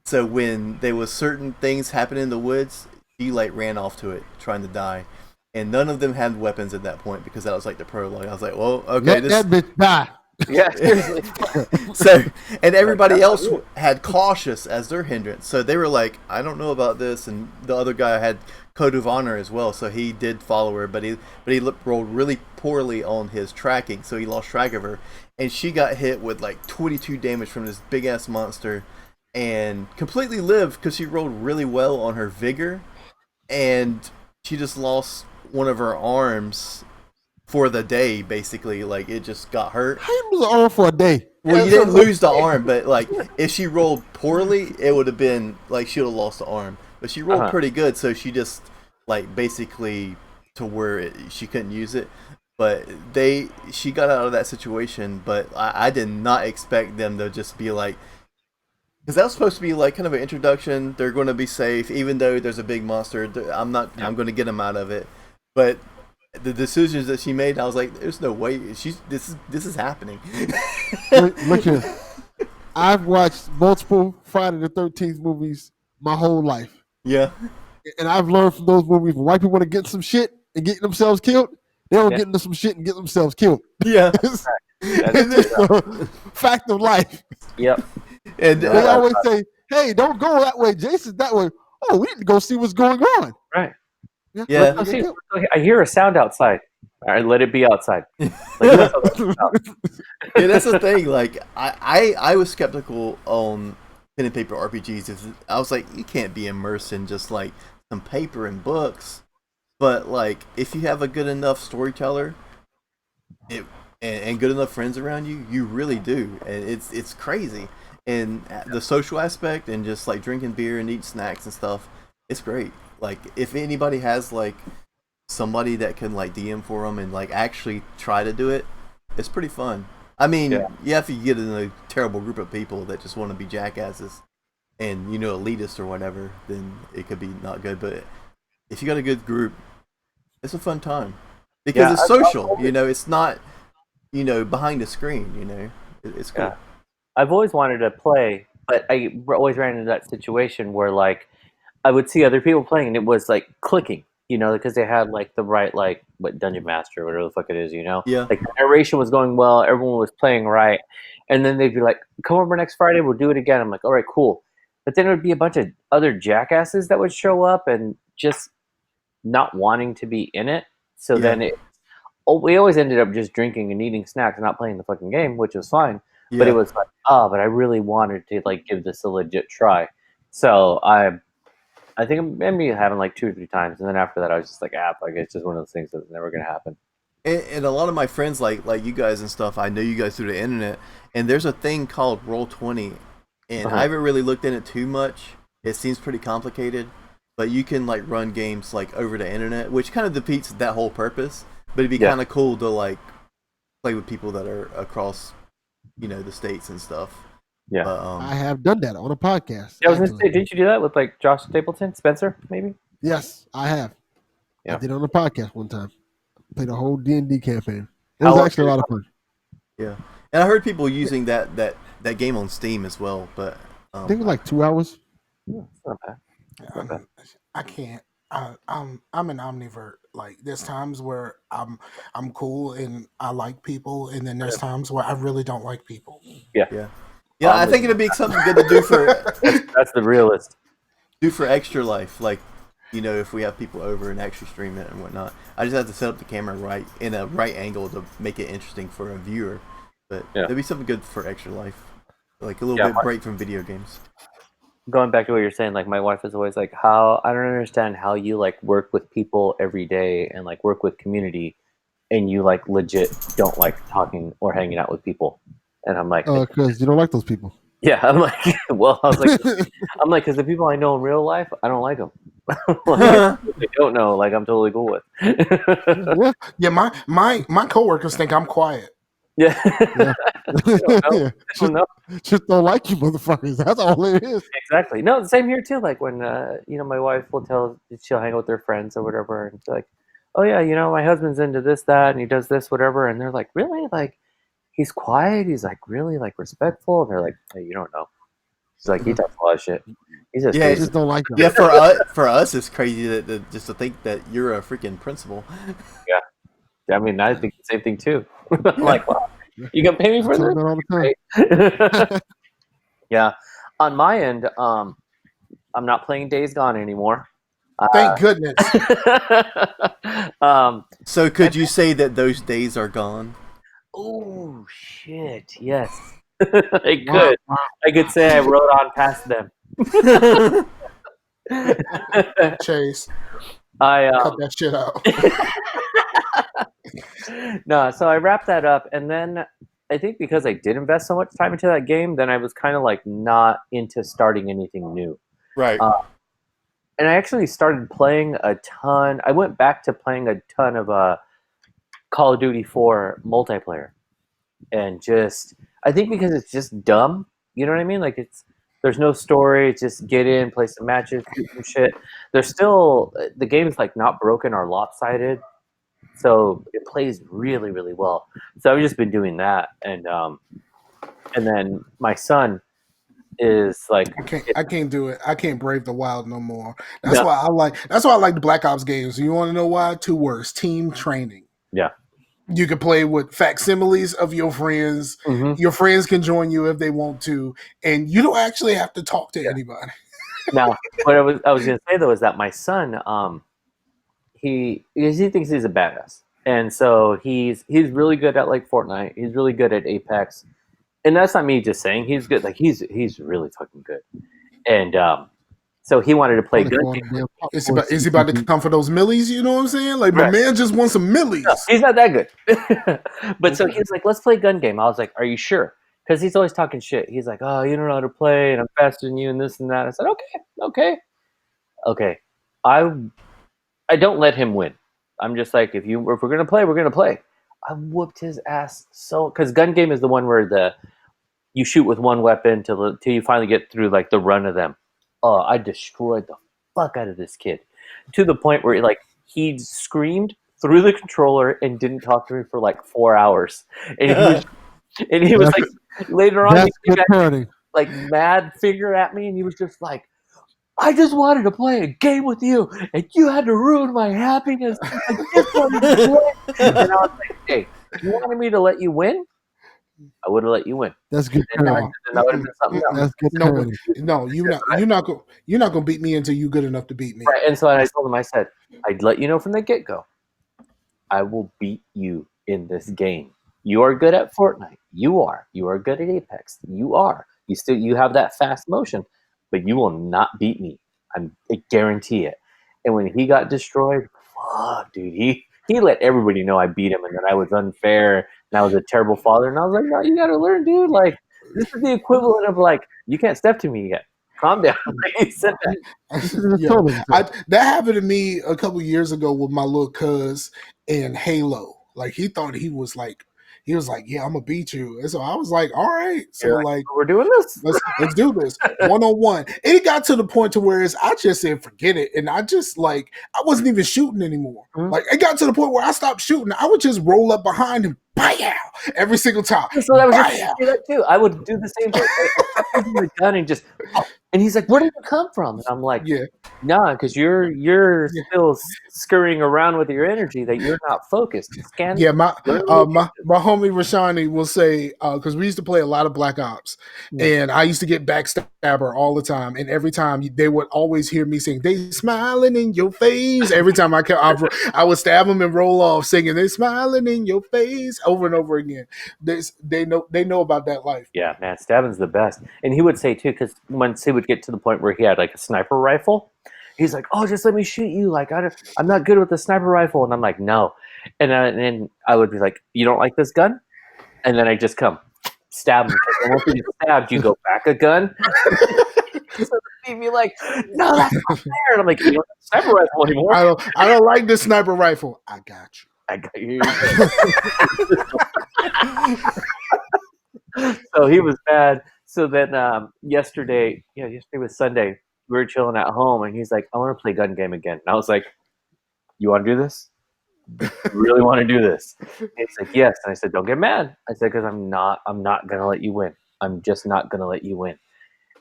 So when there was certain things happening in the woods, she like ran off to it, trying to die. And none of them had weapons at that point because that was like the prologue. I was like, well, okay, that bitch die. Yeah, seriously. So, and everybody else had cautious as their hindrance. So they were like, I don't know about this. And the other guy had code of honor as well, so he did follow her, but he rolled really poorly on his tracking, so he lost track of her. And she got hit with like 22 damage from this big ass monster, and completely lived because she rolled really well on her vigor, and she just lost one of her arms for the day, basically. Like, it just got hurt. How you lose an arm for a day? Well, you didn't lose the arm, but like if she rolled poorly, it would have been like she would have lost the arm. But she rolled pretty good, so she just like basically to where she couldn't use it. But she got out of that situation. But I did not expect them to just be like, because that was supposed to be like kind of an introduction. They're going to be safe, even though there's a big monster. I'm going to get them out of it. But the decisions that she made, I was like, there's no way this is happening. Look here. I've watched multiple Friday the 13th movies my whole life. Yeah. And I've learned from those movies when white people want to get some shit and get themselves killed, they don't get into some shit and get themselves killed. Yeah. And it's a fact of life. Yep. And they always say, hey, don't go that way. Jason's that way. Oh, we need to go see what's going on. Right. Yeah. I hear a sound outside. All right, let it be outside. Yeah, that's the thing. Like, I was skeptical on pen and paper RPGs. I was like, you can't be immersed in just like some paper and books. But like, if you have a good enough storyteller, and good enough friends around you, you really do. And it's crazy. And the social aspect and just like drinking beer and eating snacks and stuff, it's great. Like, if anybody has like somebody that can like DM for them and like actually try to do it, it's pretty fun. I mean, yeah, if you get in a terrible group of people that just want to be jackasses and, you know, elitist or whatever, then it could be not good. But if you got a good group, it's a fun time because it's social. You know, it's not, you know, behind a screen. You know, it's cool. Yeah. I've always wanted to play, but I always ran into that situation where like I would see other people playing and it was like clicking. You know, because they had like the right, like what Dungeon Master or whatever the fuck it is, you know? Yeah. Like the narration was going well, everyone was playing right. And then they'd be like, come over next Friday, we'll do it again. I'm like, all right, cool. But then it would be a bunch of other jackasses that would show up and just not wanting to be in it. So then we always ended up just drinking and eating snacks and not playing the fucking game, which was fine. Yeah. But it was like, but I really wanted to like give this a legit try. So I think maybe it happened like 2 or 3 times, and then after that, I was just like, like it's just one of those things that's never gonna happen. And a lot of my friends, like you guys and stuff, I know you guys through the internet, and there's a thing called Roll20, and I haven't really looked in it too much. It seems pretty complicated, but you can like run games like over the internet, which kind of defeats that whole purpose. But it'd be kind of cool to like play with people that are across, you know, the states and stuff. Yeah, but, I have done that on a podcast. Yeah, I was gonna say, didn't you do that with like Josh Stapleton, Spencer, maybe? Yes, I have. Yeah. I did it on a podcast one time. Played a whole D&D campaign. It was actually a lot of fun. Yeah, and I heard people using that game on Steam as well. But I think it was like 2 hours. Yeah, it's not bad. I can't. I'm an omnivert. Like there's times where I'm cool and I like people, and then there's times where I really don't like people. Yeah, I think it'd be something good to do for. That's the realist. Do for extra life, like, you know, if we have people over and actually stream it and whatnot. I just have to set up the camera right in a right angle to make it interesting for a viewer. But there'd be something good for extra life, like a little bit break from video games. Going back to what you're saying, like my wife is always like, I don't understand how you like work with people every day and like work with community, and you like legit don't like talking or hanging out with people. And I'm like, because you don't like those people. Yeah, I'm like, well, I was like, because the people I know in real life, I don't like them. Like, they don't know, like I'm totally cool with. Yeah, my coworkers think I'm quiet. Yeah. Just don't like you motherfuckers. That's all it is. Exactly. No, the same here too. Like when you know, my wife will she'll hang out with her friends or whatever, and she's like, oh yeah, you know, my husband's into this, that, and he does this, whatever, and they're like, really? Like, he's quiet. He's like really like respectful. And they're like, hey, you don't know. He's like, he talks a lot of shit. He's just just don't like him. Yeah, for us, it's crazy that just to think that you're a freaking principal. Yeah, I mean, I think the same thing too. I'm like, wow, you gonna pay me for this? All the time. Yeah, on my end, I'm not playing Days Gone anymore. Thank goodness. So could you say that those days are gone? Oh shit! Yes, I could. I could say I rode on past them. Chase, I cut that shit out. No, so I wrapped that up, and then I think because I did invest so much time into that game, then I was kind of like not into starting anything new. Right. And I actually started playing a ton. I went back to playing a ton of Call of Duty 4 multiplayer, and just I think because it's just dumb. You know what I mean? Like there's no story. It's just get in, play some matches, do some shit. There's still the game is like not broken or lopsided, so it plays really, really well. So I've just been doing that, and then my son, is like I can't do it. I can't brave the wild no more. That's why I like the Black Ops games. You want to know why? Two words: team training. Yeah. You can play with facsimiles of your friends. Mm-hmm. Your friends can join you if they want to, and you don't actually have to talk to anybody. Now, what I was going to say though is that my son, he thinks he's a badass, and so he's really good at like Fortnite. He's really good at Apex, and that's not me just saying he's good. Like he's really fucking good, and so he wanted to play gun game. Is he about to come for those millies? You know what I'm saying? Like my man just wants some millies. No, he's not that good. But so he's like, let's play gun game. I was like, are you sure? Because he's always talking shit. He's like, oh, you don't know how to play, and I'm faster than you, and this and that. I said, okay. I don't let him win. I'm just like, if we're gonna play, we're gonna play. I whooped his ass because gun game is the one where you shoot with one weapon till you finally get through like the run of them. Oh, I destroyed the fuck out of this kid to the point where he screamed through the controller and didn't talk to me for like 4 hours. And he was like, later on, he came back, like mad figure at me, and he was just like, I just wanted to play a game with you, and you had to ruin my happiness. I just wanted to play. And I was like, hey, if you wanted me to let you win, I would have let you win. That's good. And that would have been something else. That's good. No, you're not gonna beat me until you're good enough to beat me. Right. And so I told him, I said, I'd let you know from the get-go, I will beat you in this game. You are good at Fortnite. You are. You are good at Apex. You are. You have that fast motion, but you will not beat me. I guarantee it. And when he got destroyed, fuck, dude, he let everybody know I beat him and that I was unfair and I was a terrible father. And I was like, no, you got to learn, dude. Like, this is the equivalent of like, you can't step to me yet. Calm down. He said that. That happened to me a couple years ago with my little cuz in Halo. Like, he thought he was like, yeah, I'm gonna beat you. And so I was like, all right. So like we're doing this. Let's do this 1-on-1. And it got to the point to where I just said, forget it. And I just I wasn't even shooting anymore. Mm-hmm. Like it got to the point where I stopped shooting. I would just roll up behind him, bam, every single time. So that was that too. I would do the same thing. I would the gun and just, and he's like, where did you come from? And I'm like, nah, because you're still scurrying around with your energy that you're not focused. My homie Rashani will say, because we used to play a lot of Black Ops, and I used to get backstabber all the time, and every time they would always hear me sing, "They smiling in your face." Every time I would stab them and roll off singing, "They smiling in your face," over and over again. They know about that life. Yeah, man, stabbing's the best. And he would say too, because once he would get to the point where he had like a sniper rifle, he's like, "Oh, just let me shoot you. Like I'm not good with the sniper rifle." And I'm like, "No." And then I would be like, "You don't like this gun?" And then I just come stab him. And once you get stabbed, you go back a gun. So he'd be like, "No, that's not fair." And I'm like, "You don't have a sniper rifle anymore." I don't like this sniper rifle. I got you. I got you. So he was mad. So then yesterday was Sunday. We were chilling at home, and he's like, "I want to play gun game again." And I was like, "You want to do this? You really want to do this?" And he's like, "Yes." And I said, "Don't get mad." I said, "Because I'm not gonna let you win. I'm just not gonna let you win."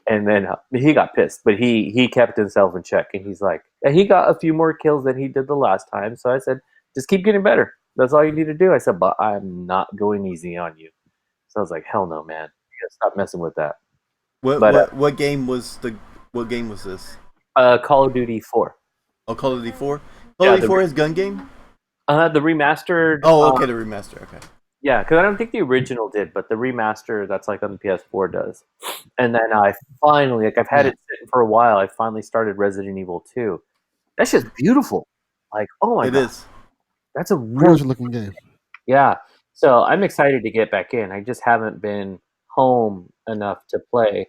And then he got pissed, but he kept himself in check, and he's like, and he got a few more kills than he did the last time. So I said, "Just keep getting better. That's all you need to do." I said, "But I'm not going easy on you." So I was like, "Hell no, man. You gotta stop messing with that." What game was this? Call of Duty 4. Oh, Call of Duty 4? Call of Duty 4 is gun game? The remastered. Oh, okay, the remaster. Okay. Yeah, because I don't think the original did, but the remaster that's like on the PS4 does. And then I finally, I've had it sitting for a while. I finally started Resident Evil 2. That's just beautiful. Like, oh my god. It is. That's a really looking game. Yeah. So I'm excited to get back in. I just haven't been home enough to play.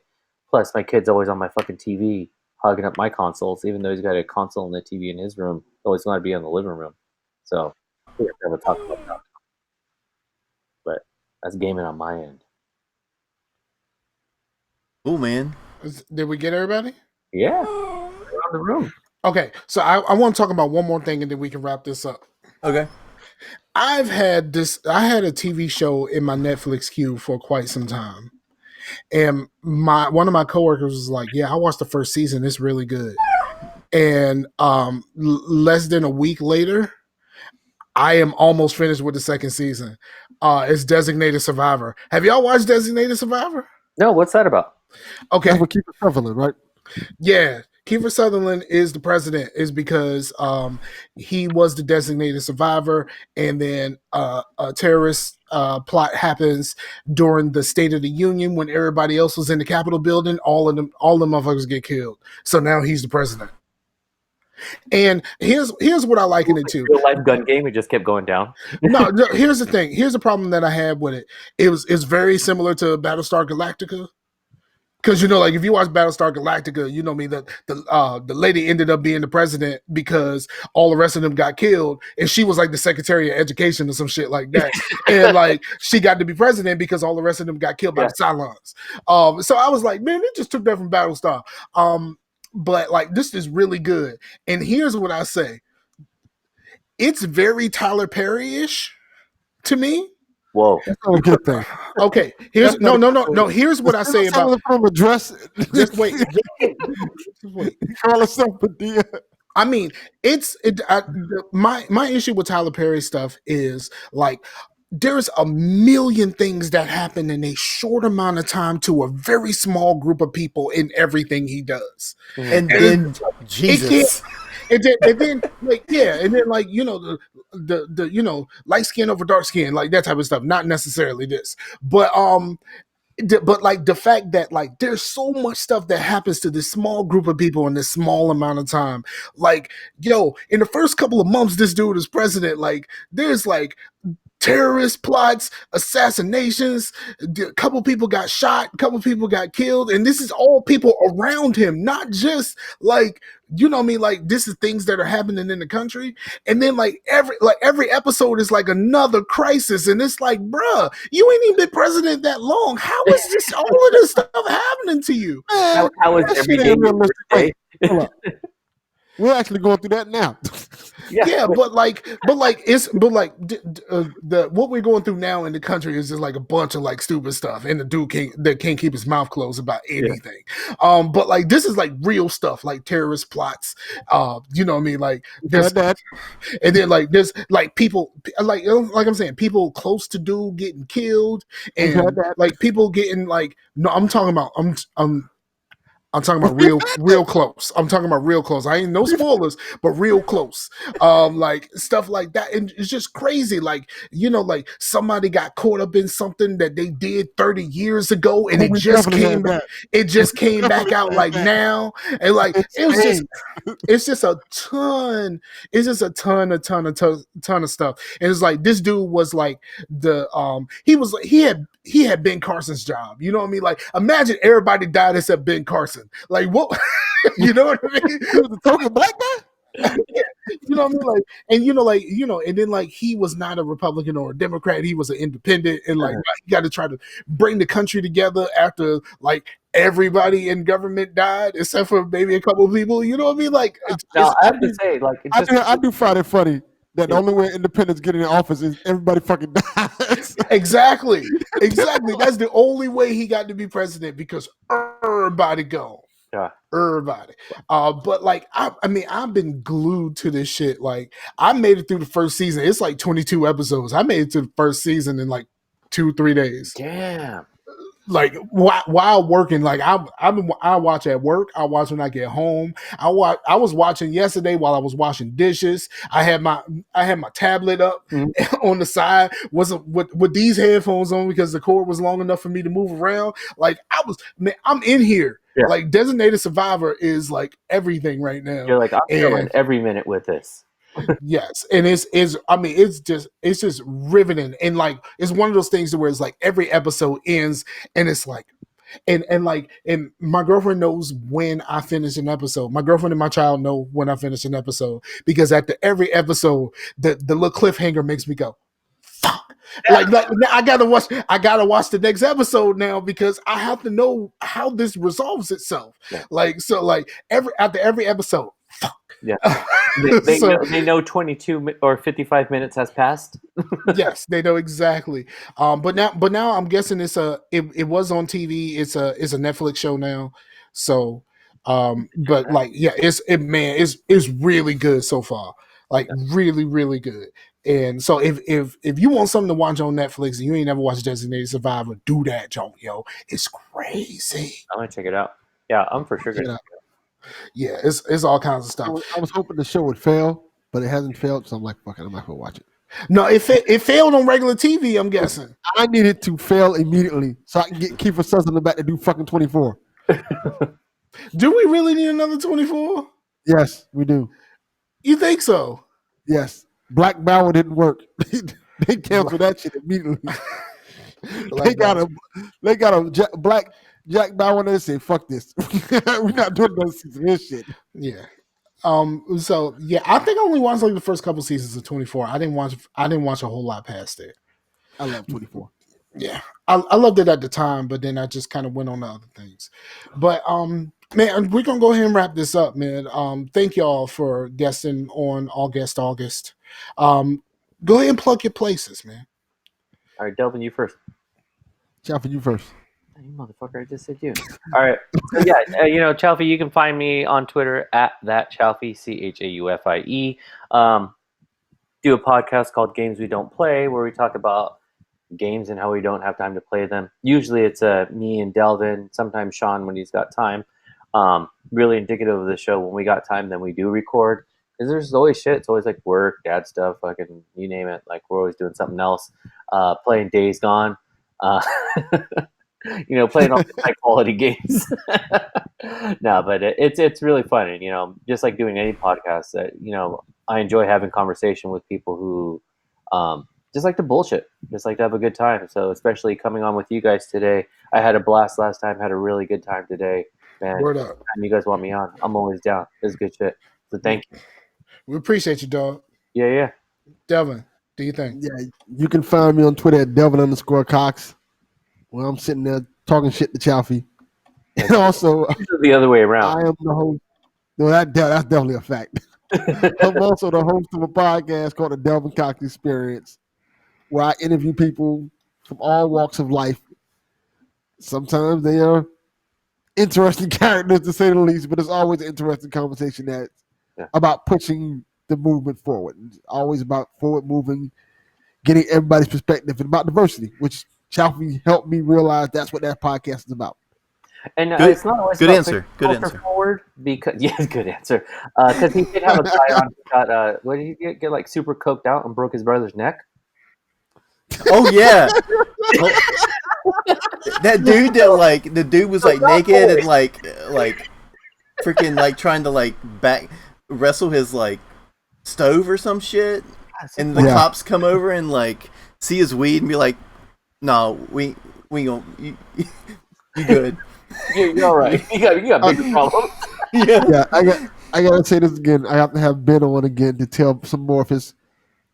Plus, my kid's always on my fucking TV, hogging up my consoles, even though he's got a console and a TV in his room. Always want to be in the living room. So we have to have a talk about that. But that's gaming on my end. Oh, man. Did we get everybody? Yeah. Around the room. Okay, so I want to talk about one more thing and then we can wrap this up. Okay. I had a TV show in my Netflix queue for quite some time. and one of my coworkers was like, "Yeah, I watched the first season. It's really good." And less than a week later, I am almost finished with the second season. It's Designated Survivor. Have y'all watched Designated Survivor? No, what's that about? Okay. That's what Kiefer Sutherland, right? Yeah. Kiefer Sutherland is the president is because he was the designated survivor, and then a terrorist plot happens during the State of the Union when everybody else was in the Capitol building. All the motherfuckers get killed. So now he's the president. And here's what I like in it too. Real life gun game. It just kept going down. No, here's the thing. Here's the problem that I had with it. It's very similar to Battlestar Galactica. Because like if you watch Battlestar Galactica, you know me, the lady ended up being the president because all the rest of them got killed, and she was like the Secretary of Education or some shit like that, and like she got to be president because all the rest of them got killed by the Cylons. So I was like, man, they just took that from Battlestar. But like this is really good, and here's what I say: it's very Tyler Perry-ish to me. Whoa. That's not a good thing. Okay, here's no. Here's what I say about from address. Just wait. Call herself Padilla. I mean, my issue with Tyler Perry stuff is like there's a million things that happen in a short amount of time to a very small group of people in everything he does, and then Jesus. And then like and then like the light skin over dark skin, like that type of stuff. Not necessarily this, but like the fact that like there's so much stuff that happens to this small group of people in this small amount of time. Like in the first couple of months, this dude is president. Like there's like terrorist plots, assassinations, a couple people got shot, a couple people got killed, and this is all people around him, not just like like this is things that are happening in the country. And then like every episode is like another crisis, and it's like, bruh, you ain't even been president that long. How is this all of this stuff happening to you? How is every day? We're actually going through that now. Yeah, but what we're going through now in the country is just like a bunch of like stupid stuff, and the dude can't keep his mouth closed about anything. But like this is like real stuff, like terrorist plots. You know what I mean? Like there's that, and then like there's like people like I'm saying, people close to dude getting killed, and like people getting like I'm talking about real close. I'm talking about real close. I ain't no spoilers, but real close. Like stuff like that. And it's just crazy. Like, like somebody got caught up in something that they did 30 years ago, and it just came back. It just came back out like now. And like it's just a ton. It's just a ton of stuff. And it's like this dude was like he had Ben Carson's job. You know what I mean? Like imagine everybody died except Ben Carson. Like what? You know what I mean? The token black guy. You know what I mean? Like, and then like he was not a Republican or a Democrat. He was an independent, and like he got to try to bring the country together after like everybody in government died except for maybe a couple of people. You know what I mean? Like, I have to say, like, I do find it funny that the only way independents get in the office is everybody fucking dies. Exactly. That's the only way he got to be president, because everybody gone. Yeah. Everybody. But like I mean, I've been glued to this shit. Like I made it through the first season. It's like 22 episodes. I made it to the first season in like 2-3 days. Damn. Like while working, like I watch at work. I watch when I get home. I was watching yesterday while I was washing dishes. I had my tablet up on the side. Wasn't with these headphones on because the cord was long enough for me to move around. Like I'm in here. Yeah. Like Designated Survivor is like everything right now. You're like, I'm feeling every minute with this. Yes, and it's just riveting, and like it's one of those things where it's like every episode ends, and it's like, and my girlfriend knows when I finish an episode. My girlfriend and my child know when I finish an episode, because every episode, the little cliffhanger makes me go, fuck. Like I gotta watch the next episode now, because I have to know how this resolves itself. Yeah. Like so, like after every episode, Yeah, they know 22 or 55 minutes has passed. Yes, they know exactly. But now I'm guessing it was on TV. It's a Netflix show now. So, but like, yeah, it's really good so far. Like, really, really good. And so if you want something to watch on Netflix and you ain't never watched Designated Survivor, do that, yo. It's crazy. I'm gonna check it out. Yeah, I'm for sure gonna. Yeah, it's all kinds of stuff. I was hoping the show would fail, but it hasn't failed, so I'm like, fuck it, I'm not gonna watch it. No, it failed on regular TV, I'm guessing. I need it to fail immediately so I can get Kiefer Sutherland back to do fucking 24. Do we really need another 24? Yes, we do. You think so? Yes. Black Bauer didn't work. They canceled that shit immediately. They got a black Jack Bauer and they say, fuck this. We're not doing no season of this shit. Yeah. So yeah, I think I only watched like the first couple seasons of 24. I didn't watch a whole lot past it. I love 24. Yeah. I loved it at the time, but then I just kind of went on to other things. But man, we're gonna go ahead and wrap this up, man. Thank y'all for guesting on August. Go ahead and plug your places, man. All right, Delvin, you first. Chalfie, you first. You motherfucker, I just said you. All right. So yeah, Chalfie, you can find me on Twitter at thatchalfie, CHAUFIE. Do a podcast called Games We Don't Play, where we talk about games and how we don't have time to play them. Usually it's me and Delvin, sometimes Sean when he's got time. Really indicative of the show. When we got time, then we do record. Because there's always shit. It's always like work, dad stuff, fucking you name it. Like we're always doing something else. Playing Days Gone. Playing all high quality games. No, but it's really fun. And, just like doing any podcast that, I enjoy having conversation with people who just like to bullshit, just like to have a good time. So especially coming on with you guys today, I had a blast last time, had a really good time today. Man, word up. And you guys want me on, I'm always down. This is good shit. So thank you. We appreciate you, dog. Yeah. Delvin, do you think? Yeah, you can find me on Twitter at Delvin_Cox. Well, I'm sitting there talking shit to Chalfie. And also, the other way around. I am the host. No, that's definitely a fact. I'm also the host of a podcast called The Delvin Cox Experience, where I interview people from all walks of life. Sometimes they are interesting characters, to say the least, but it's always an interesting conversation that's about pushing the movement forward. It's always about forward moving, getting everybody's perspective, and about diversity, which Chalfie helped me realize that's what that podcast is about. And it's not always good about answer. Good answer. Forward because good answer. Because he did have a guy on who got what did he get like super coked out and broke his brother's neck? Oh yeah. That dude the dude was like naked and like freaking like trying to like back wrestle his like stove or some shit, and the cops come over and like see his weed and be like, "No, we gonna you good." You're all right. You got bigger problems. Yeah. I gotta say this again. I have to have Ben on again to tell some more of his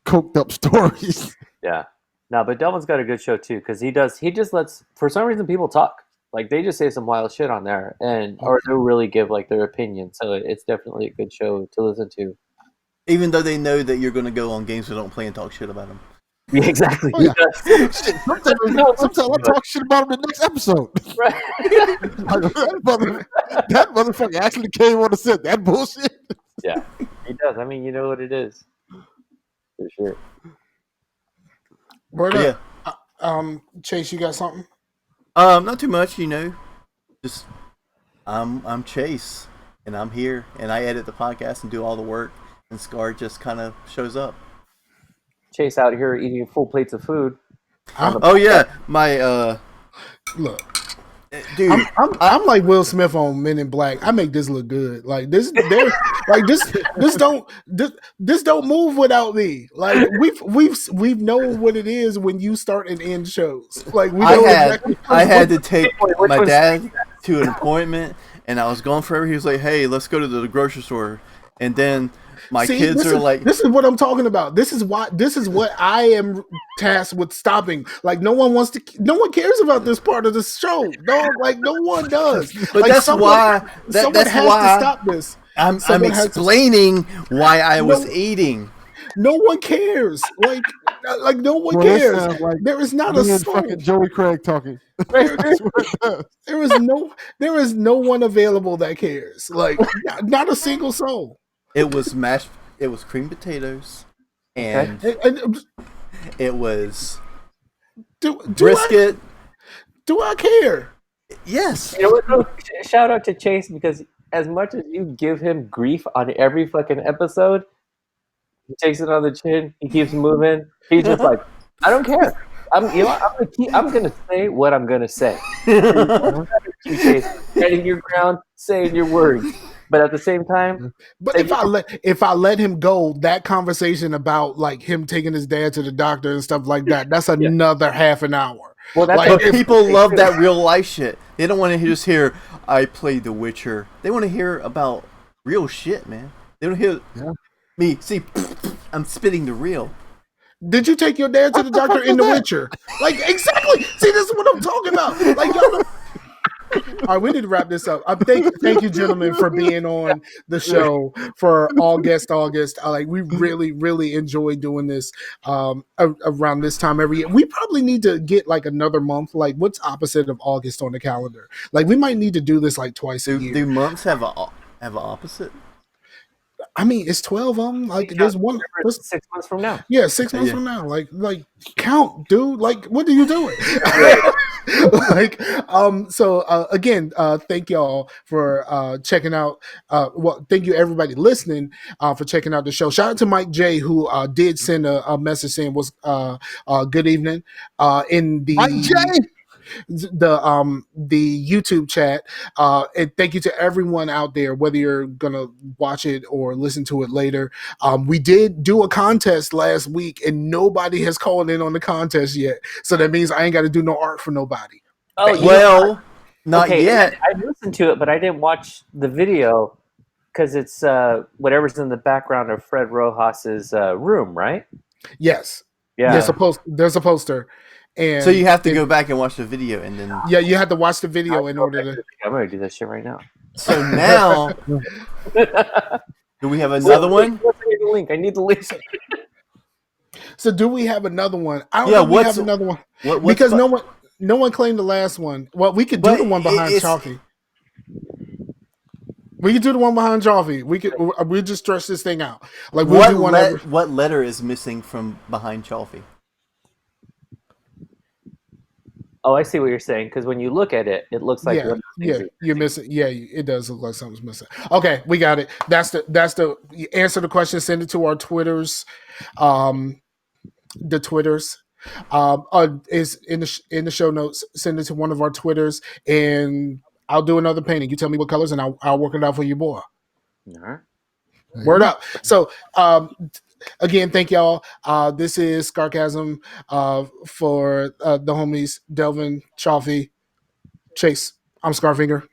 coked up stories. Yeah. No, but Delvin's got a good show too, because he just lets, for some reason, people talk. Like they just say some wild shit on there, or they'll really give like their opinion. So it's definitely a good show to listen to. Even though they know that you're going to go on Games We Don't Play and talk shit about them. Yeah, exactly. Oh, yeah. Sometimes I talk shit about him in the next episode. Right. that motherfucker actually came on and said that bullshit. Yeah, he does. I mean, you know what it is. For sure. Word up. Chase, you got something? Not too much, Just I'm Chase, and I'm here, and I edit the podcast and do all the work, and Scar just kind of shows up. Chase out here eating full plates of food. Oh yeah, my look, dude, I'm like Will Smith on Men in Black. I make this look good. Like this don't move without me. Like we've known what it is when you start and end shows. Like I had to take my dad to an appointment, and I was gone forever. He was like, "Hey, let's go to the grocery store," and then. Kids are like, this is what I'm talking about. This is what I am tasked with stopping. Like no one cares about this part of the show. No, like no one does. But like, someone has to stop this. I'm explaining why I was eating. No one cares. Like no one cares. Like there is not a soul. Fucking Joey Craig talking. There is no one available that cares. Like not a single soul. It was mashed. It was creamed potatoes, and it was brisket. Do I care? Yes. You know what? Shout out to Chase, because as much as you give him grief on every fucking episode, he takes it on the chin. He keeps moving. He's just like, I don't care. I'm gonna say what I'm gonna say. Chase, standing your ground, saying your words, but at the same time. But if I let him go, that conversation about like him taking his dad to the doctor and stuff like that, that's another half an hour. Well, that's but people love that real life shit. They don't want to just hear, I played The Witcher. They want to hear about real shit, man. They don't hear me. See, I'm spitting the real. Did you take your dad to the doctor in The Witcher? Like, exactly. See, this is what I'm talking about. Like, y'all know. All right, we need to wrap this up. Thank you, gentlemen, for being on the show for August. Like, we really enjoy doing this around this time every year. We probably need to get like another month. Like, what's opposite of August on the calendar? Like, we might need to do this like twice a year. Do months have an opposite? I mean, it's 12 of them. Like, there's one 6 months from now. Yeah, 6 months from now. Like count, dude. Like, what are you doing? Again, thank y'all for checking out. Thank you everybody listening for checking out the show. Shout out to Mike J, who did send a message saying was good evening in the Mike J. the YouTube chat, and thank you to everyone out there, whether you're gonna watch it or listen to it later. We did do a contest last week and nobody has called in on the contest yet, so that means I ain't got to do no art for nobody. Not yet. I listened to it, but I didn't watch the video because it's whatever's in the background of Fred Rojas's room, right? Yes. Yeah. There's a poster. And so you have to go back and watch the video, and then you have to watch the video in order to. I'm gonna do that shit right now. So now, do we have another one? I need the link. So do we have another one? I don't think we have another one because no one claimed the last one. Well, we could do the one behind Chalky. We could do the one behind Chalky. We just stretch this thing out. Like what letter is missing from behind Chalky? Oh, I see what you're saying. Because when you look at it, it looks like you're missing. Yeah, it does look like something's missing. Okay, we got it. That's the answer the question. Send it to our Twitters. The Twitters is in the show notes. Send it to one of our Twitters, and I'll do another painting. You tell me what colors, and I'll work it out for you, boy. All right. Word up. So, again, thank y'all. This is Scarcasm for the homies Delvin, Chaffee, Chase. I'm Scarfinger.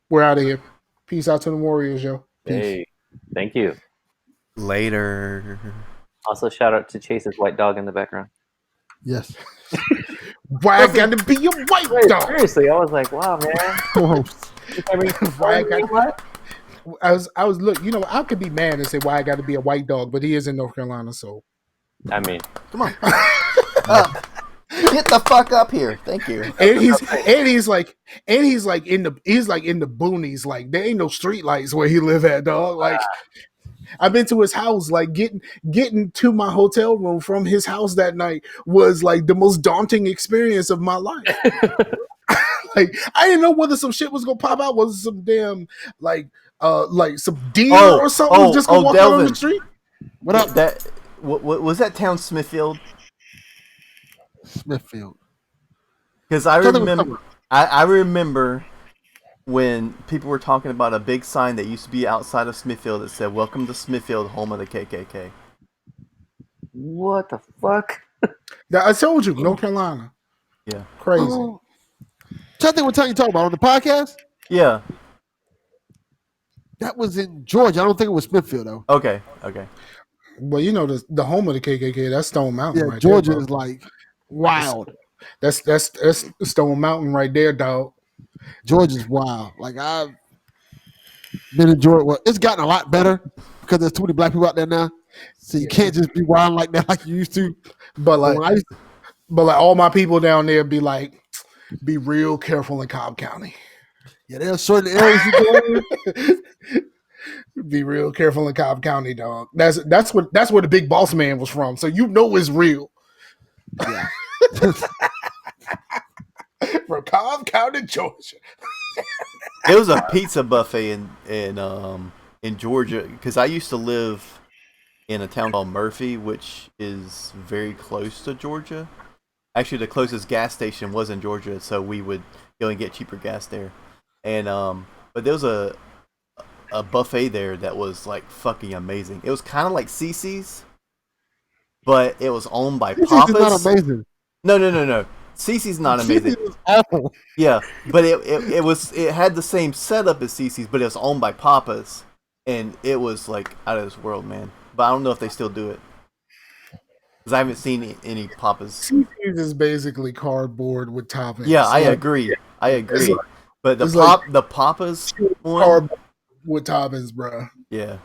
We're out of here. Peace out to the Warriors, yo. Peace. Hey, thank you. Later. Also, shout out to Chase's white dog in the background. Yes. Why I gotta be your white dog? Seriously, I was like, wow, man. Why I got what? I was look. You know, I could be mad and say why I got to be a white dog, but he is in North Carolina, so. I mean, come on. Get the fuck up here. Thank you. And he's like in the boonies. Like there ain't no street lights where he live at, dog. Like I've been to his house. Like getting to my hotel room from his house that night was like the most daunting experience of my life. Like I didn't know whether some shit was gonna pop out. Was some damn like some deer or something just gonna walk out on the street? What up? What was that town? Smithfield. Because I remember when people were talking about a big sign that used to be outside of Smithfield that said "Welcome to Smithfield, home of the KKK." What the fuck? I told you, North Carolina. Yeah, crazy. I think what time you talking about on the podcast? Yeah, that was in Georgia. I don't think it was Smithfield though. Okay. Well, you know the home of the KKK. That's Stone Mountain. Yeah, right Georgia there, is like wild. That's Stone Mountain right there, dog. Georgia's wild. Like Men enjoy it. Well, it's gotten a lot better because there's too many black people out there now. So you can't just be wild like that like you used to. But like all my people down there be like, be real careful in Cobb County. Yeah, there's certain areas you go in. Be real careful in Cobb County, dog. That's where the big boss man was from. So you know it's real. Yeah. From Cobb County, Georgia. There was a pizza buffet in Georgia because I used to live in a town called Murphy, which is very close to Georgia. Actually, the closest gas station was in Georgia, so we would go and get cheaper gas there. And but there was a buffet there that was like fucking amazing. It was kind of like Cece's, but it was owned by Papa's. Not amazing. No. Cece's not amazing. Cece's awful. Yeah, but it had the same setup as Cece's, but it was owned by Papa's, and it was like out of this world, man. But I don't know if they still do it because I haven't seen any Papa's. Cece's is basically cardboard with toppings. Yeah, I agree. But the Papa's one, cardboard with toppings, bro. Yeah.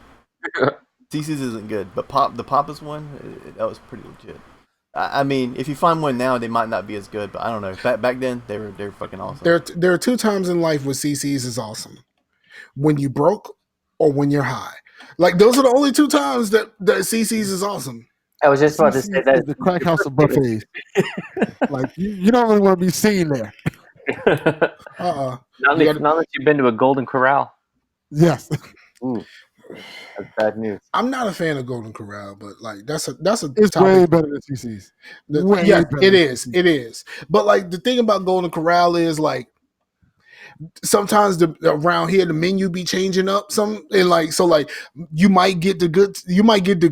Cece's isn't good, but the Papa's one, that was pretty legit. I mean, if you find one now, they might not be as good, but I don't know. Back then, they were fucking awesome. There are two times in life where CC's is awesome: when you broke or when you're high. Like those are the only two times that CC's is awesome. I was just about to say that the crack house of buffets. Like you don't really want to be seen there. Not that you've been to a Golden Corral. Yes. Ooh, that's bad news. I'm not a fan of Golden Corral, but like that's a it's topic. way better than CC's. Yeah, it is. But like the thing about Golden Corral is like sometimes around here the menu be changing up you might get the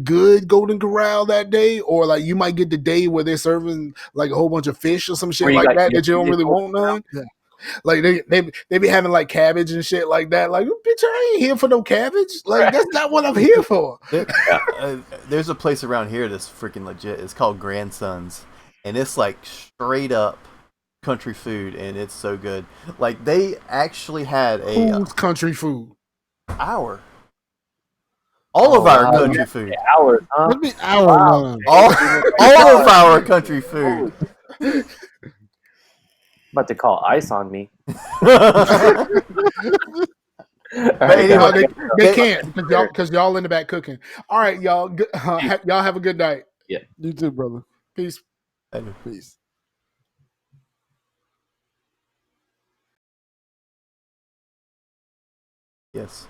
good Golden Corral that day, or like you might get the day where they're serving like a whole bunch of fish or some shit like that you don't really want none. Yeah. Like they be having like cabbage and shit like that. Like, bitch, I ain't here for no cabbage. Like that's not what I'm here for. There's a place around here that's freaking legit. It's called Grandsons, and it's like straight up country food, and it's so good. Like they actually had who's country food? All of our country food. Ours, huh? What do you mean our? All of our country food. About to call ice on me. But anyway, they can't because y'all in the back cooking. All right, y'all. Y'all have a good night. Yeah. You too, brother. Peace. Peace. Yes.